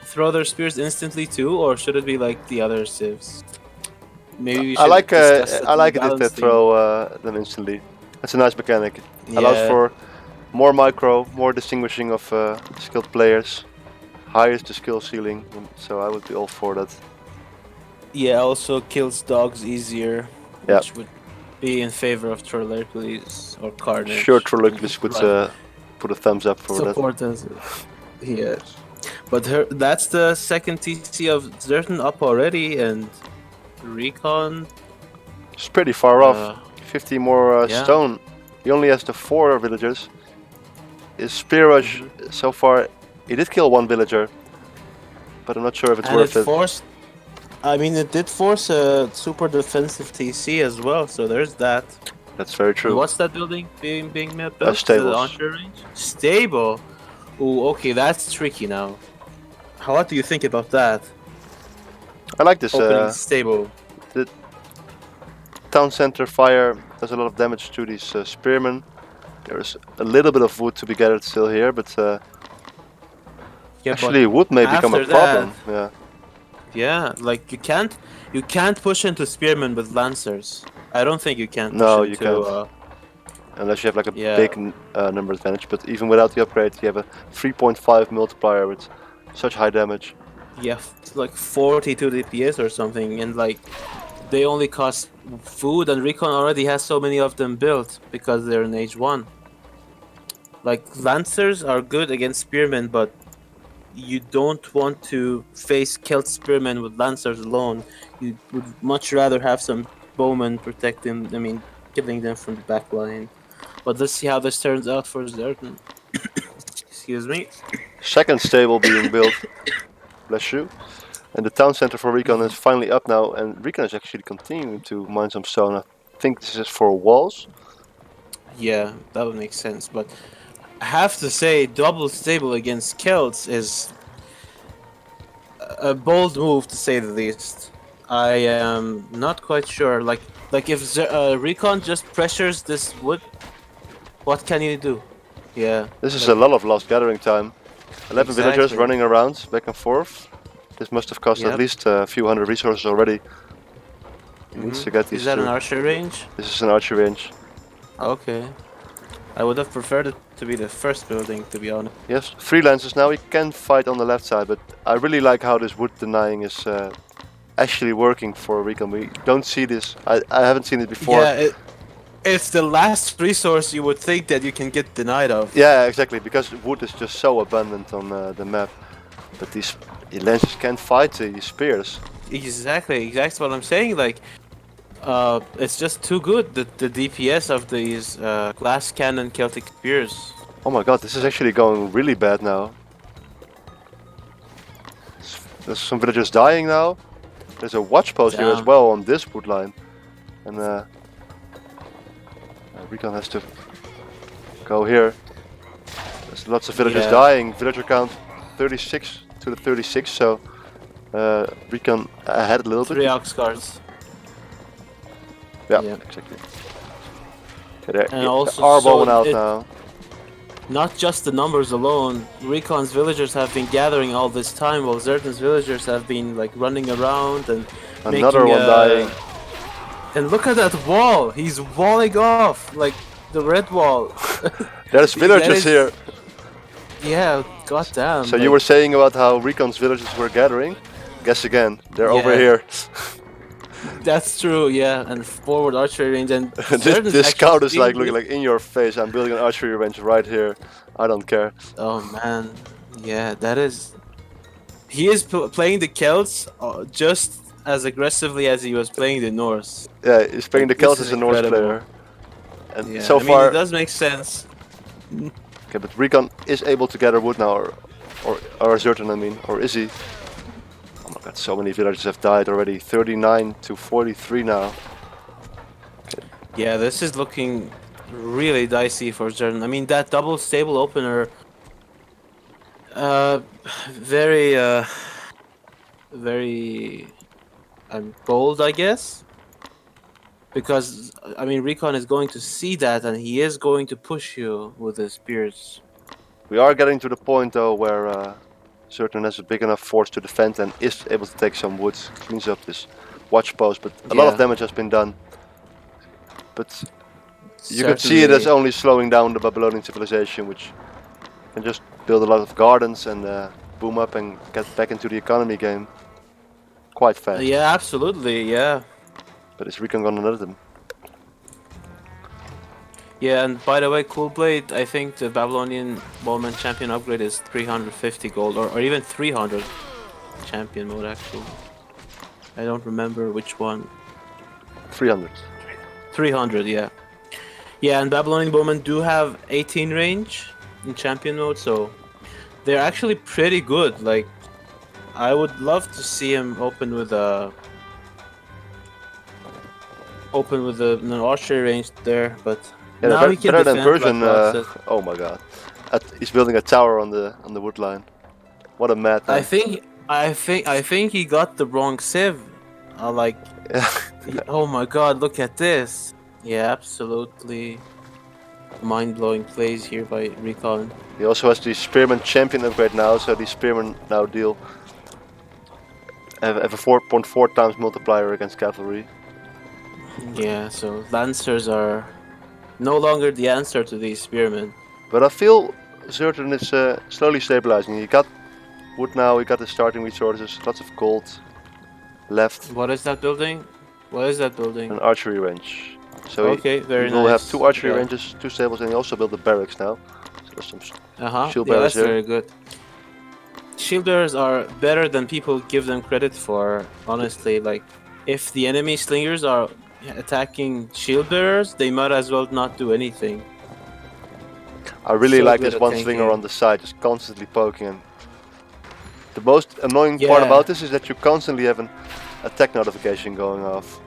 Speaker 4: throw their spears instantly too, or should it be like the other civs? Maybe we
Speaker 1: I
Speaker 4: should discuss that
Speaker 1: like
Speaker 4: in
Speaker 1: it if they
Speaker 4: balancing.
Speaker 1: throw them instantly. That's a nice mechanic. It allows
Speaker 4: Yeah.
Speaker 1: for more micro, more distinguishing of skilled players, higher the skill ceiling, so I would be all for that.
Speaker 4: Yeah, also kills dogs easier,
Speaker 1: Yeah.
Speaker 4: which would be in favor of Trollhercules or Carnage.
Speaker 1: Sure, Trollhercules would put a thumbs up for that.
Speaker 4: Support us. Yeah. But that's the second TC of ZertoN up already, and Recon.
Speaker 1: It's pretty far off. 50 more
Speaker 4: yeah.
Speaker 1: stone. He only has the 4 villagers. His spear rush so far, he did kill 1 villager, but I'm not sure if it's
Speaker 4: And
Speaker 1: worth
Speaker 4: it
Speaker 1: it.
Speaker 4: forced. I mean, it did force a super defensive TC as well, so there's that.
Speaker 1: That's very true.
Speaker 4: And what's that building being built?
Speaker 1: Stables.
Speaker 4: The archer range? Stable. Ooh, okay, that's tricky now. What do you think about that?
Speaker 1: I like this.
Speaker 4: Opening stable.
Speaker 1: The town center fire does a lot of damage to these spearmen. There's a little bit of wood to be gathered still here, but
Speaker 4: Yeah,
Speaker 1: actually wood may become a
Speaker 4: after
Speaker 1: problem.
Speaker 4: that- Yeah, like you can't push into spearmen with lancers. I don't think you can.
Speaker 1: No,
Speaker 4: push
Speaker 1: you
Speaker 4: into,
Speaker 1: can't. Unless you have like a
Speaker 4: yeah.
Speaker 1: big number advantage, but even without the upgrade, you have a 3.5 multiplier with such high damage.
Speaker 4: Yeah, like 42 DPS or something, and like they only cost food, and Recon already has so many of them built because they're in Age 1. Like lancers are good against spearmen, but you don't want to face Celt spearmen with lancers alone. You would much rather have some bowmen protecting. I mean, killing them from the back line. But let's see how this turns out for ZertoN. Excuse me.
Speaker 1: Second stable being built. Bless you. And the town center for Recon is finally up now, and Recon is actually continuing to mine some stone. I think this is for walls.
Speaker 4: Yeah, that would make sense. But I have to say, double stable against Celts is a bold move to say the least. I am not quite sure. Like if Recon just pressures this wood, what can you do? Yeah.
Speaker 1: This is a lot of lost gathering time. 11 villagers
Speaker 4: Exactly.
Speaker 1: running around back and forth. This must have cost at least a few hundred resources already. He needs to get these
Speaker 4: Is that
Speaker 1: two.
Speaker 4: an archer range?
Speaker 1: This is an archer range.
Speaker 4: Okay. I would have preferred it to be the first building, to be honest.
Speaker 1: Yes, freelancers now. He can fight on the left side, but I really like how this wood denying is actually working for Recon. We don't see this. I haven't seen it before.
Speaker 4: Yeah, it's the last resource you would think that you can get denied of.
Speaker 1: Yeah, exactly, because wood is just so abundant on the map. But these lancers can't fight these spears.
Speaker 4: Exactly what I'm saying. Like, it's just too good. The DPS of these glass cannon Celtic spears.
Speaker 1: Oh my god, this is actually going really bad now. There's some villagers dying now. There's a watch post here as
Speaker 4: Damn.
Speaker 1: well on this wood line. And Recon has to go here. There's lots of villagers
Speaker 4: Yeah.
Speaker 1: dying. Villager count 36 to the 36, so Recon ahead a little
Speaker 4: 3
Speaker 1: bit.
Speaker 4: ox cards.
Speaker 1: Yeah,
Speaker 4: Yeah.
Speaker 1: exactly. Okay, there,
Speaker 4: And
Speaker 1: yeah,
Speaker 4: also
Speaker 1: our
Speaker 4: so
Speaker 1: bowing out
Speaker 4: it-
Speaker 1: now.
Speaker 4: Not just the numbers alone. Recon's villagers have been gathering all this time, while ZertoN's villagers have been like running around and
Speaker 1: Another
Speaker 4: making,
Speaker 1: one dying.
Speaker 4: And look at that wall! He's walling off like the red wall.
Speaker 1: There's villagers
Speaker 4: is-
Speaker 1: here.
Speaker 4: Yeah, goddamn.
Speaker 1: So you were saying about how Recon's villagers were gathering? Guess again, they're over
Speaker 4: Yeah.
Speaker 1: here.
Speaker 4: That's true, yeah, and forward archery range and ZertoN's
Speaker 1: this
Speaker 4: actually
Speaker 1: scout is
Speaker 4: being
Speaker 1: like looking like in your face. I'm building an archery range right here. I don't care.
Speaker 4: Oh man, yeah, that is. He is playing the Celts just as aggressively as he was playing the Norse.
Speaker 1: Yeah, he's playing the
Speaker 4: This
Speaker 1: Celts
Speaker 4: is
Speaker 1: as a Norse
Speaker 4: incredible.
Speaker 1: player. And
Speaker 4: Yeah,
Speaker 1: so
Speaker 4: I mean,
Speaker 1: far,
Speaker 4: it does make sense.
Speaker 1: okay, but Recon is able to gather wood now, or ZertoN, I mean, or is he? Oh my god, so many villagers have died already. 39 to 43 now.
Speaker 4: Yeah, this is looking really dicey for ZertoN. I mean, that double stable opener, very, very bold, I guess. Because, I mean, Recon is going to see that and he is going to push you with his spears.
Speaker 1: We are getting to the point though where ZertoN has a big enough force to defend and is able to take some wood, cleans up this watch post, but a lot of
Speaker 4: Yeah.
Speaker 1: damage has been done. But you could see it as
Speaker 4: Certainly.
Speaker 1: only slowing down the Babylonian civilization, which can just build a lot of gardens and boom up and get back into the economy game quite fast.
Speaker 4: Yeah, absolutely, yeah.
Speaker 1: But is Recon gonna let them?
Speaker 4: Yeah, and by the way, Cool Blade, I think the Babylonian Bowman champion upgrade is 350 gold, or even 300 champion mode actually. I don't remember which one.
Speaker 1: 300.
Speaker 4: 300, yeah. Yeah, and Babylonian Bowmen do have 18 range in champion mode, so they're actually pretty good. Like, I would love to see him open with an archery range there, but
Speaker 1: Yeah,
Speaker 4: now he can
Speaker 1: better than
Speaker 4: defend
Speaker 1: Persian.
Speaker 4: like Rod said.
Speaker 1: Oh my god, he's building a tower on the wood line. What a madman!
Speaker 4: I think he got the wrong sieve. Like, oh my god, look at this. Yeah, absolutely mind-blowing plays here by Recon.
Speaker 1: He also has the Spearman Champion upgrade now, so the Spearmen now have a 4.4 times multiplier against cavalry.
Speaker 4: Yeah, so Lancers are no longer the answer to these spearmen.
Speaker 1: But I feel ZertoN is slowly stabilizing. He got wood now, he got the starting resources, lots of gold left,
Speaker 4: What is that building? What is that building?
Speaker 1: an archery range. So
Speaker 4: Okay, very
Speaker 1: he will
Speaker 4: nice.
Speaker 1: have 2 archery
Speaker 4: Yeah.
Speaker 1: ranges, 2 stables, and he also built the barracks now. So there's some shield
Speaker 4: Yeah,
Speaker 1: bearers
Speaker 4: that's
Speaker 1: here.
Speaker 4: very good. Shield bearers are better than people give them credit for, honestly. Like, if the enemy slingers are attacking shield bearers, they might as well not do anything.
Speaker 1: I really
Speaker 4: So
Speaker 1: like
Speaker 4: good
Speaker 1: this
Speaker 4: at
Speaker 1: one
Speaker 4: tanking.
Speaker 1: slinger on the side, just constantly poking him. The most annoying part
Speaker 4: Yeah.
Speaker 1: about this is that you constantly have an attack notification going off.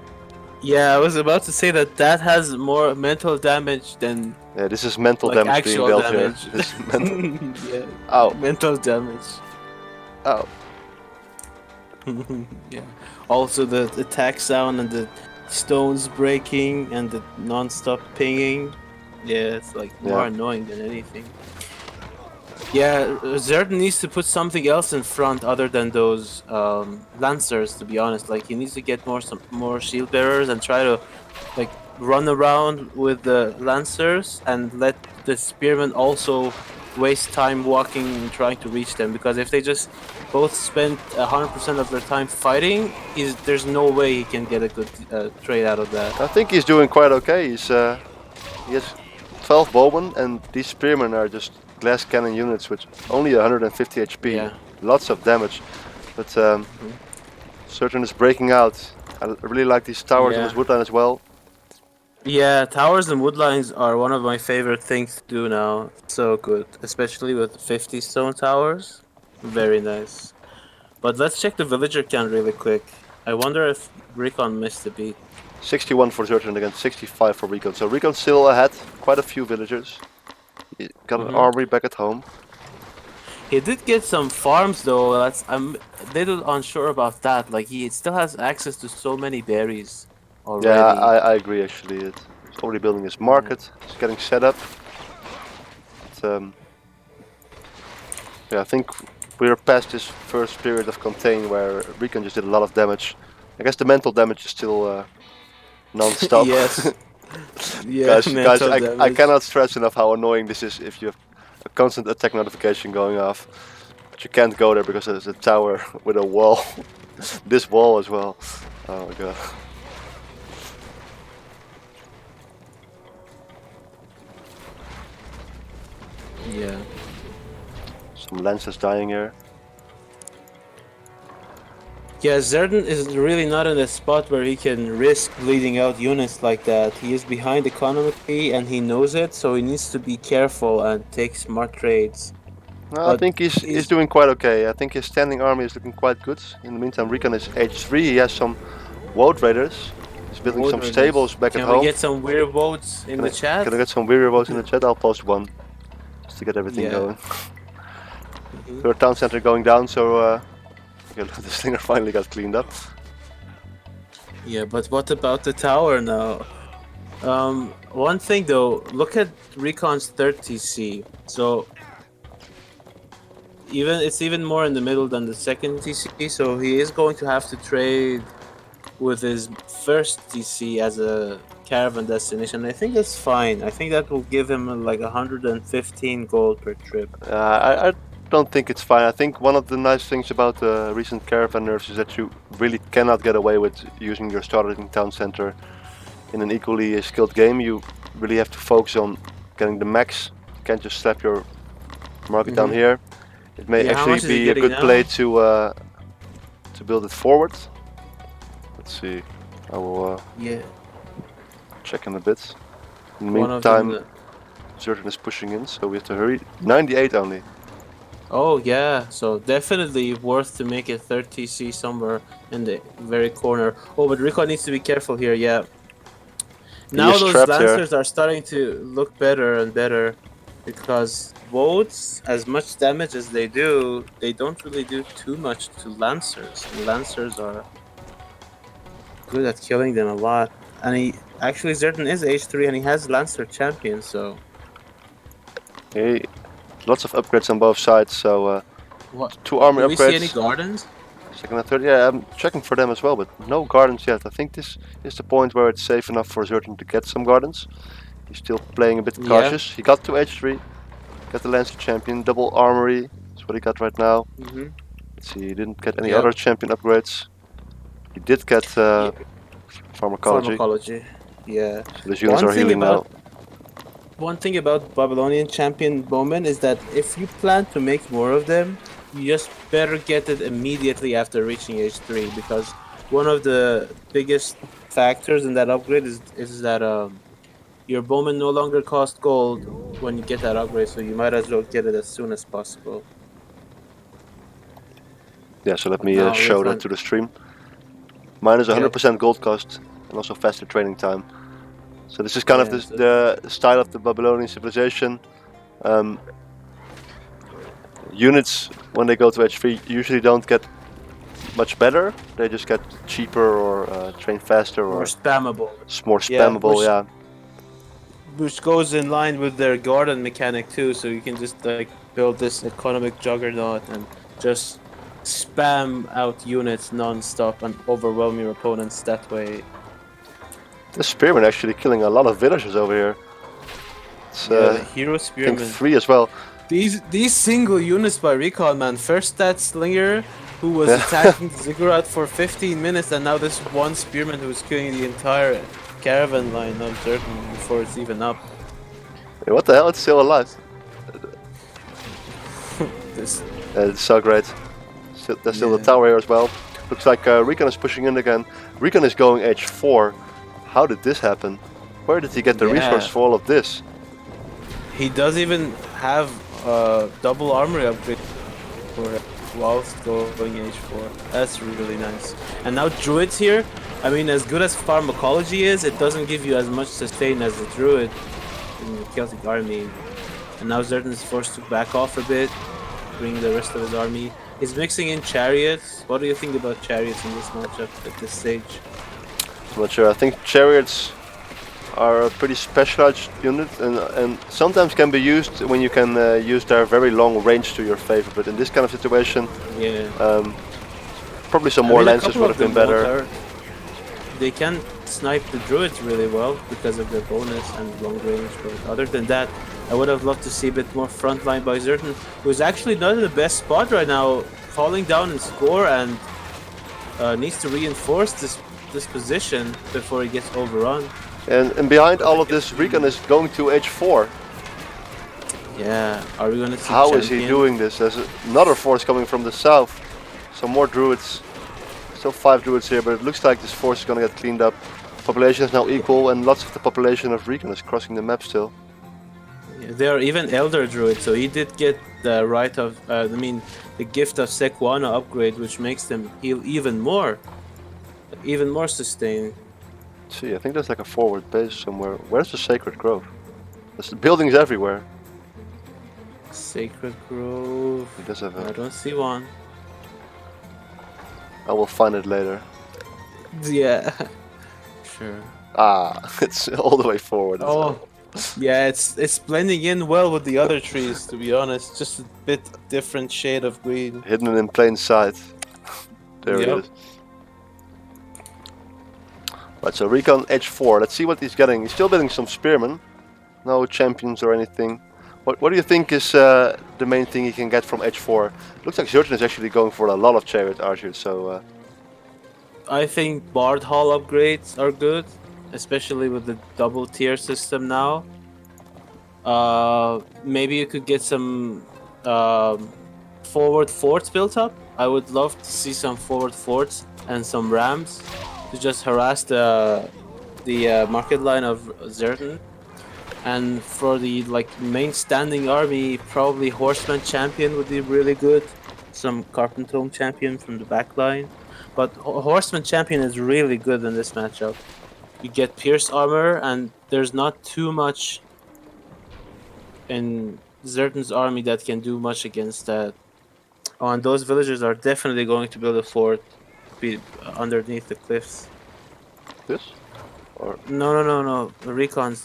Speaker 4: Yeah, I was about to say that has more mental damage than
Speaker 1: Yeah, this is mental
Speaker 4: like
Speaker 1: damage being
Speaker 4: actual
Speaker 1: dealt
Speaker 4: damage.
Speaker 1: here. This is mental.
Speaker 4: Yeah,
Speaker 1: Ow,
Speaker 4: mental damage.
Speaker 1: ow.
Speaker 4: Yeah. Also the attack sound and the stones breaking and the non-stop pinging. Yeah, it's like more
Speaker 1: Yeah.
Speaker 4: annoying than anything. Yeah, ZertoN needs to put something else in front other than those lancers. To be honest, like he needs to get some more shield bearers and try to like run around with the lancers and let the spearmen also waste time walking and trying to reach them. Because if they just both spend 100% of their time fighting, there's no way he can get a good trade out of that.
Speaker 1: I think he's doing quite okay. He has 12 bowmen, and these spearmen are just glass cannon units with only 150 HP.
Speaker 4: Yeah.
Speaker 1: Lots of damage. But ZertoN is breaking out. I really like these towers on
Speaker 4: Yeah.
Speaker 1: this woodline as well.
Speaker 4: Yeah, towers and woodlines are one of my favorite things to do now. So good, especially with 50 stone towers. Very nice. But let's check the villager count really quick. I wonder if Recon missed a beat.
Speaker 1: 61 for ZertoN against 65 for Recon. So Recon's still ahead. Quite a few villagers. He got an armory back at home.
Speaker 4: He did get some farms though. I'm a little unsure about that. Like he still has access to so many berries already.
Speaker 1: Yeah, I agree actually. He's already building his market. He's getting set up. But, yeah, I think we're past this first period of contain where Recon just did a lot of damage. I guess the mental damage is still non-stop.
Speaker 4: Yes. Yeah,
Speaker 1: guys, I cannot stress enough how annoying this is if you have a constant attack notification going off. But you can't go there because there's a tower with a wall. This wall as well. Oh my god.
Speaker 4: Yeah.
Speaker 1: Some lancers dying here.
Speaker 4: Yeah, ZertoN is really not in a spot where he can risk bleeding out units like that. He is behind economically and he knows it, so he needs to be careful and take smart trades.
Speaker 1: No, I think he's doing quite okay. I think his standing army is looking quite good. In the meantime, Recon is H3. He has some woad raiders. He's building some stables back at home.
Speaker 4: Can we get some weird votes in the chat?
Speaker 1: Can I get some weird votes in the chat? I'll post one just to get everything going. Third town center going down, so the slinger finally got cleaned up.
Speaker 4: Yeah, but what about the tower now? One thing though, look at Recon's third TC. So it's even more in the middle than the second TC. So he is going to have to trade with his first TC as a caravan destination. I think that's fine. I think that will give him like 115 gold per trip.
Speaker 1: I don't think it's fine. I think one of the nice things about the recent caravan nerfs is that you really cannot get away with using your starting town center in an equally skilled game. You really have to focus on getting the max. You can't just slap your market down here. It may actually be a good play to build it forward. Let's see. I will check in a bit. In the meantime, ZertoN is pushing in, so we have to hurry. 98 only.
Speaker 4: Oh yeah, so definitely worth to make a third TC somewhere in the very corner. Oh, but Recon needs to be careful here, yeah. Now those lancers are starting to look better and better because woads, as much damage as they do, they don't really do too much to lancers. And lancers are good at killing them a lot. And ZertoN is H3 and he has lancer champion, so...
Speaker 1: Hey. Lots of upgrades on both sides, so 2 army upgrades.
Speaker 4: Do we see any gardens?
Speaker 1: Second and third, yeah, I'm checking for them as well, but no gardens yet. I think this is the point where it's safe enough for ZertoN to get some gardens. He's still playing a bit cautious. He got to H3, got the Lancer champion, double armory, that's what he got right now. Let's see, he didn't get any other champion upgrades. He did get pharmacology.
Speaker 4: Yeah.
Speaker 1: So these units are healing now.
Speaker 4: One thing about Babylonian champion bowmen is that if you plan to make more of them, you just better get it immediately after reaching H3, because one of the biggest factors in that upgrade is that your bowmen no longer cost gold when you get that upgrade, so you might as well get it as soon as possible.
Speaker 1: Yeah, so let me show that to the stream. Mine is 100% gold cost and also faster training time. So this is kind of the style of the Babylonian civilization. Units, when they go to H3, usually don't get much better. They just get cheaper or train faster or
Speaker 4: more spammable.
Speaker 1: More spammable, yeah.
Speaker 4: Which goes in line with their garden mechanic too. So you can just like build this economic juggernaut and just spam out units non-stop and overwhelm your opponents that way.
Speaker 1: The Spearman actually killing a lot of villagers over here. It's,
Speaker 4: The hero
Speaker 1: I think
Speaker 4: spearman.
Speaker 1: 3 as well.
Speaker 4: These single units by Recon, man. First that Slinger who was
Speaker 1: Yeah.
Speaker 4: attacking the Ziggurat for 15 minutes, and now this one Spearman who's killing the entire caravan line of ZertoN before it's even up.
Speaker 1: Hey, what the hell? It's still alive.
Speaker 4: This,
Speaker 1: It's so great. There's still the tower here as well. Looks like Recon is pushing in again. Recon is going H4. How did this happen? Where did he get the resource for all of this?
Speaker 4: he does even have double armory upgrade for it whilst going H4. That's really nice. And now Druids here. I mean, as good as pharmacology is, it doesn't give you as much sustain as the Druid in the Celtic army. And now ZertoN is forced to back off a bit, bring the rest of his army. He's mixing in chariots. What do you think about chariots in this matchup at this stage?
Speaker 1: I'm not sure. I think chariots are a pretty specialized unit and sometimes can be used when you can use their very long range to your favor. But in this kind of situation, probably some more lenses would have been better.
Speaker 4: They can snipe the druids really well because of their bonus and long range. But other than that, I would have loved to see a bit more frontline by ZertoN, who's actually not in the best spot right now, falling down in score and needs to reinforce this position before he gets overrun.
Speaker 1: And behind all of this, Recon is going to H4.
Speaker 4: Yeah, are we gonna see
Speaker 1: How
Speaker 4: champion?
Speaker 1: is he doing this? There's another force coming from the south. Some more druids. Still 5 druids here, but it looks like this force is gonna get cleaned up. Population is now equal, and lots of the population of Recon is crossing the map still.
Speaker 4: Yeah, they are even elder druids, so he did get the right of, the gift of Sequana upgrade, which makes them heal even more sustain.
Speaker 1: See, I think there's like a forward base somewhere. Where's the Sacred Grove? There's buildings everywhere.
Speaker 4: Sacred Grove.
Speaker 1: He does have
Speaker 4: I don't see one.
Speaker 1: I will find it later.
Speaker 4: Yeah, sure.
Speaker 1: Ah, it's all the way forward.
Speaker 4: Oh, yeah, it's blending in well with the other trees, to be honest. Just a bit different shade of green.
Speaker 1: Hidden in plain sight. There
Speaker 4: Yep.
Speaker 1: it is. Right, so Recon H4. Let's see what he's getting. He's still getting some spearmen. No champions or anything. What do you think is the main thing he can get from H4? Looks like ZertoN is actually going for a lot of chariot archers, so...
Speaker 4: I think Bard Hall upgrades are good, especially with the double tier system now. Maybe you could get some forward forts built up. I would love to see some forward forts and some rams to just harass the market line of ZertoN. And for the main standing army, probably Horseman Champion would be really good. Some Carpentome Champion from the back line. But Horseman Champion is really good in this matchup. You get Pierce Armor, and there's not too much in ZertoN's army that can do much against that. Oh, and those villagers are definitely going to build a fort underneath the cliffs.
Speaker 1: This? Or...
Speaker 4: No. The Recon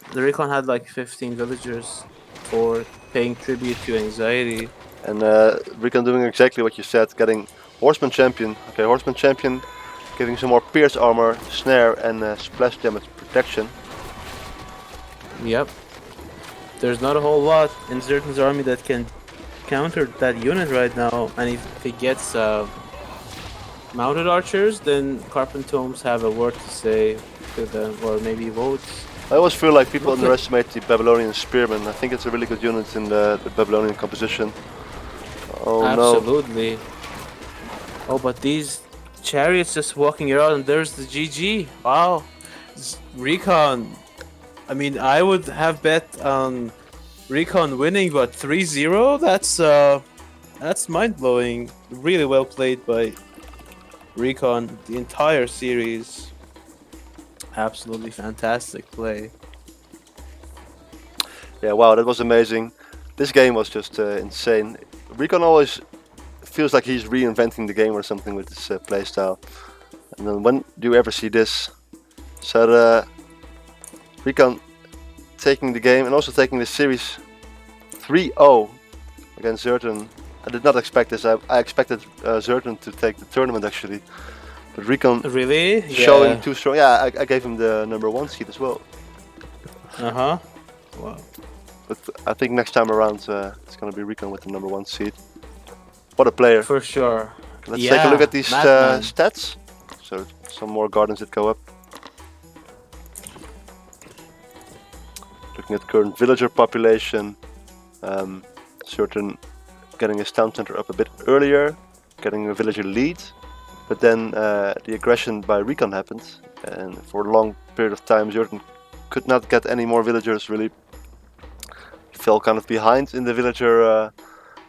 Speaker 4: had like 15 villagers for paying tribute to anxiety.
Speaker 1: And Recon doing exactly what you said, getting Horseman Champion. Okay, Horseman Champion getting some more Pierce Armor, Snare and Splash Damage Protection.
Speaker 4: Yep. There's not a whole lot in ZertoN's army that can counter that unit right now, and if he gets mounted archers, then Carpentomes have a word to say to them, or maybe votes.
Speaker 1: I always feel like people underestimate the Babylonian Spearmen. I think it's a really good unit in the Babylonian composition. Oh
Speaker 4: Absolutely. Oh, but these chariots just walking around, and there's the GG. Wow. Recon. I mean, I would have bet on Recon winning, but 3-0? That's mind-blowing. Really well played by Recon the entire series. Absolutely fantastic play.
Speaker 1: Yeah, wow, that was amazing. This game was just insane. Recon always feels like he's reinventing the game or something with his playstyle. And then when do you ever see this? So Recon taking the game and also taking the series 3-0 against ZertoN. I did not expect this. I expected ZertoN to take the tournament actually. But Recon
Speaker 4: Really?
Speaker 1: showing too strong. Yeah, I gave him the #1 seed as well.
Speaker 4: Uh-huh. Wow.
Speaker 1: But I think next time around it's gonna be Recon with the #1 seed. What a player!
Speaker 4: For sure.
Speaker 1: Let's take a look at these
Speaker 4: madman.
Speaker 1: stats. So some more gardens that go up. Looking at current villager population, ZertoN getting his town center up a bit earlier, getting a villager lead, but then the aggression by Recon happened, and for a long period of time ZertoN could not get any more villagers really. He fell kind of behind in the villager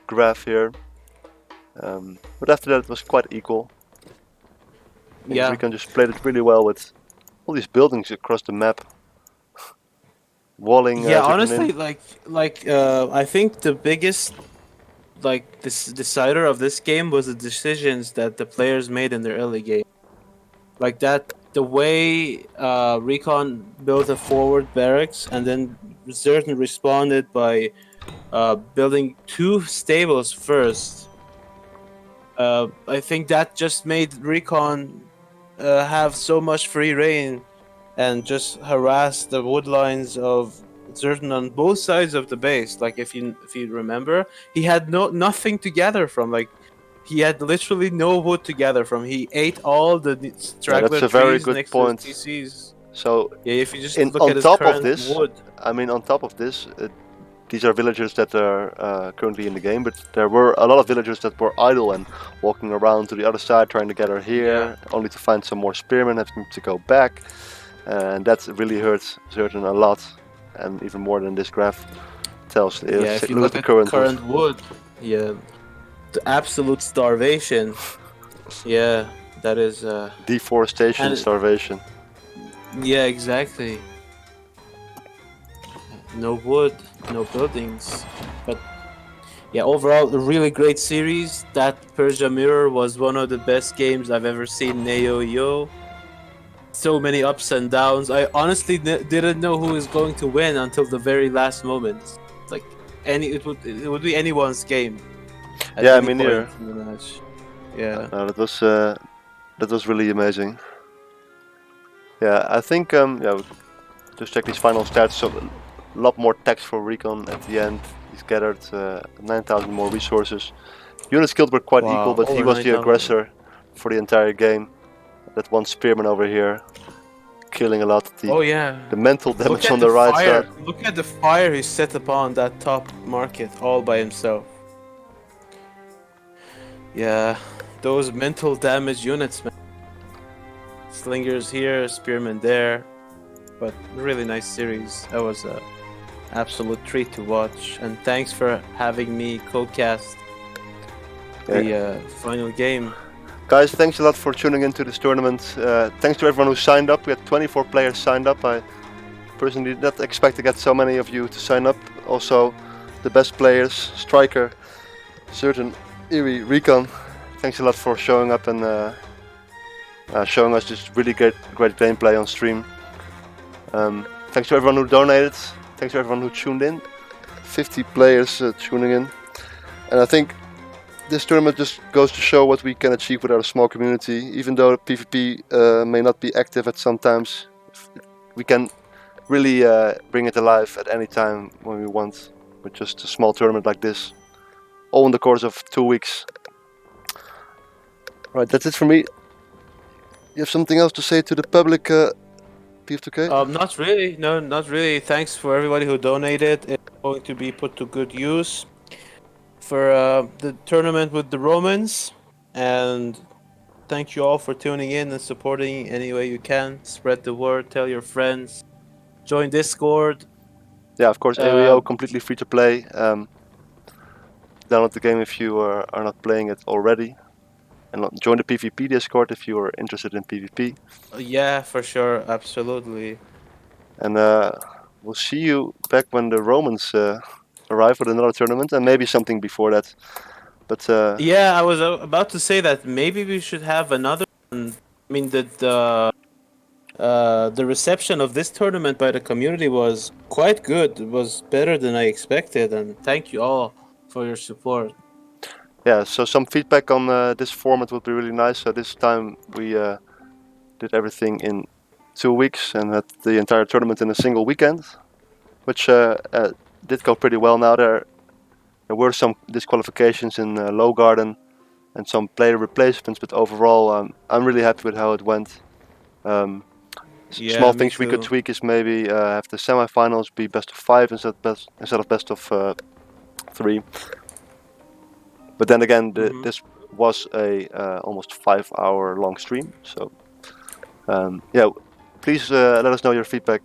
Speaker 1: graph here, but after that it was quite equal.
Speaker 4: Yeah.
Speaker 1: Recon just played it really well with all these buildings across the map. Walling.
Speaker 4: Yeah,
Speaker 1: ZertoN
Speaker 4: honestly,
Speaker 1: in.
Speaker 4: I think the biggest this decider of this game was the decisions that the players made in their early game. Like that, the way Recon built a forward barracks, and then ZertoN responded by building 2 stables first. I think that just made Recon have so much free reign and just harass the wood lines of ZertoN on both sides of the base. Like if you remember, he had nothing to gather from. Like he had literally no wood to gather from. He ate all the straggler
Speaker 1: that's a very
Speaker 4: trees
Speaker 1: good
Speaker 4: next
Speaker 1: point.
Speaker 4: to his TCs.
Speaker 1: So
Speaker 4: Yeah, if you just look
Speaker 1: on
Speaker 4: at his
Speaker 1: top of
Speaker 4: current
Speaker 1: this,
Speaker 4: wood.
Speaker 1: I mean, on top of this, these are villagers that are currently in the game, but there were a lot of villagers that were idle and walking around to the other side trying to gather here, only to find some more spearmen, having to go back, and that really hurts ZertoN a lot, and even more than this graph tells.
Speaker 4: Yeah, if you look at the current wood, yeah, the absolute starvation. Yeah, that is
Speaker 1: deforestation,
Speaker 4: and-
Speaker 1: starvation.
Speaker 4: yeah, exactly. No wood, no buildings, but yeah, overall a really great series. That Persia Mirror was one of the best games I've ever seen. Neo Yo, so many ups and downs. I honestly didn't know who was going to win until the very last moment. Like it would be anyone's game.
Speaker 1: Yeah, I mean, neither.
Speaker 4: In the match. Yeah.
Speaker 1: That was really amazing. Yeah, I think yeah, just check these final stats. So a lot more text for Recon at the end. He's gathered 9,000 more resources. Units killed were quite
Speaker 4: Wow,
Speaker 1: equal, but he
Speaker 4: over
Speaker 1: was the
Speaker 4: 9,000.
Speaker 1: aggressor for the entire game. That one spearman over here, killing a lot.
Speaker 4: Oh yeah.
Speaker 1: The mental damage
Speaker 4: Look at
Speaker 1: on the right
Speaker 4: fire.
Speaker 1: side.
Speaker 4: Look at the fire he set upon that top market all by himself. Yeah, those mental damage units, man. Slingers here, spearmen there, but really nice series. That was a absolute treat to watch, and thanks for having me co-cast the final game.
Speaker 1: Guys, thanks a lot for tuning into this tournament. Thanks to everyone who signed up. We had 24 players signed up. I personally did not expect to get so many of you to sign up. Also, the best players, Striker, ZertoN, Eerie, Recon. Thanks a lot for showing up and showing us this really great gameplay on stream. Thanks to everyone who donated. Thanks to everyone who tuned in. 50 players tuning in. And I think this tournament just goes to show what we can achieve with our small community. Even though PvP may not be active at some times, we can really bring it alive at any time when we want with just a small tournament like this. All in the course of 2 weeks. Right, that's it for me. You have something else to say to the public, PF2K?
Speaker 4: Not really. No, not really. Thanks for everybody who donated. It's going to be put to good use for the tournament with the Romans. And thank you all for tuning in and supporting any way you can. Spread the word. Tell your friends. Join Discord.
Speaker 1: Yeah, of course. AOEO completely free to play. Download the game if you are not playing it already. And join the PvP Discord if you are interested in PvP.
Speaker 4: Yeah, for sure, absolutely.
Speaker 1: And we'll see you back when the Romans arrive with another tournament, and maybe something before that. But
Speaker 4: yeah, I was about to say that maybe we should have another one. I mean, the reception of this tournament by the community was quite good. It was better than I expected, and thank you all for your support.
Speaker 1: yeah, so some feedback on this format would be really nice. So this time we did everything in 2 weeks and had the entire tournament in a single weekend, which did go pretty well. Now there were some disqualifications in low garden and some player replacements, but overall I'm really happy with how it went.
Speaker 4: Yeah,
Speaker 1: Small
Speaker 4: me
Speaker 1: things we could
Speaker 4: too.
Speaker 1: tweak is maybe have the semifinals be best of 5 instead of best of 3. But then again,
Speaker 4: Mhm.
Speaker 1: this was a almost 5-hour long stream, so yeah. Please let us know your feedback.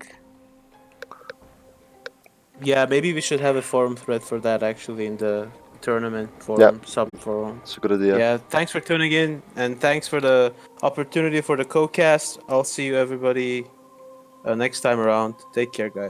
Speaker 4: Yeah, maybe we should have a forum thread for that actually in the tournament
Speaker 1: Yeah,
Speaker 4: forum, sub forum.
Speaker 1: it's a good idea.
Speaker 4: Yeah, thanks for tuning in and thanks for the opportunity for the co-cast. I'll see you everybody next time around. Take care, guys.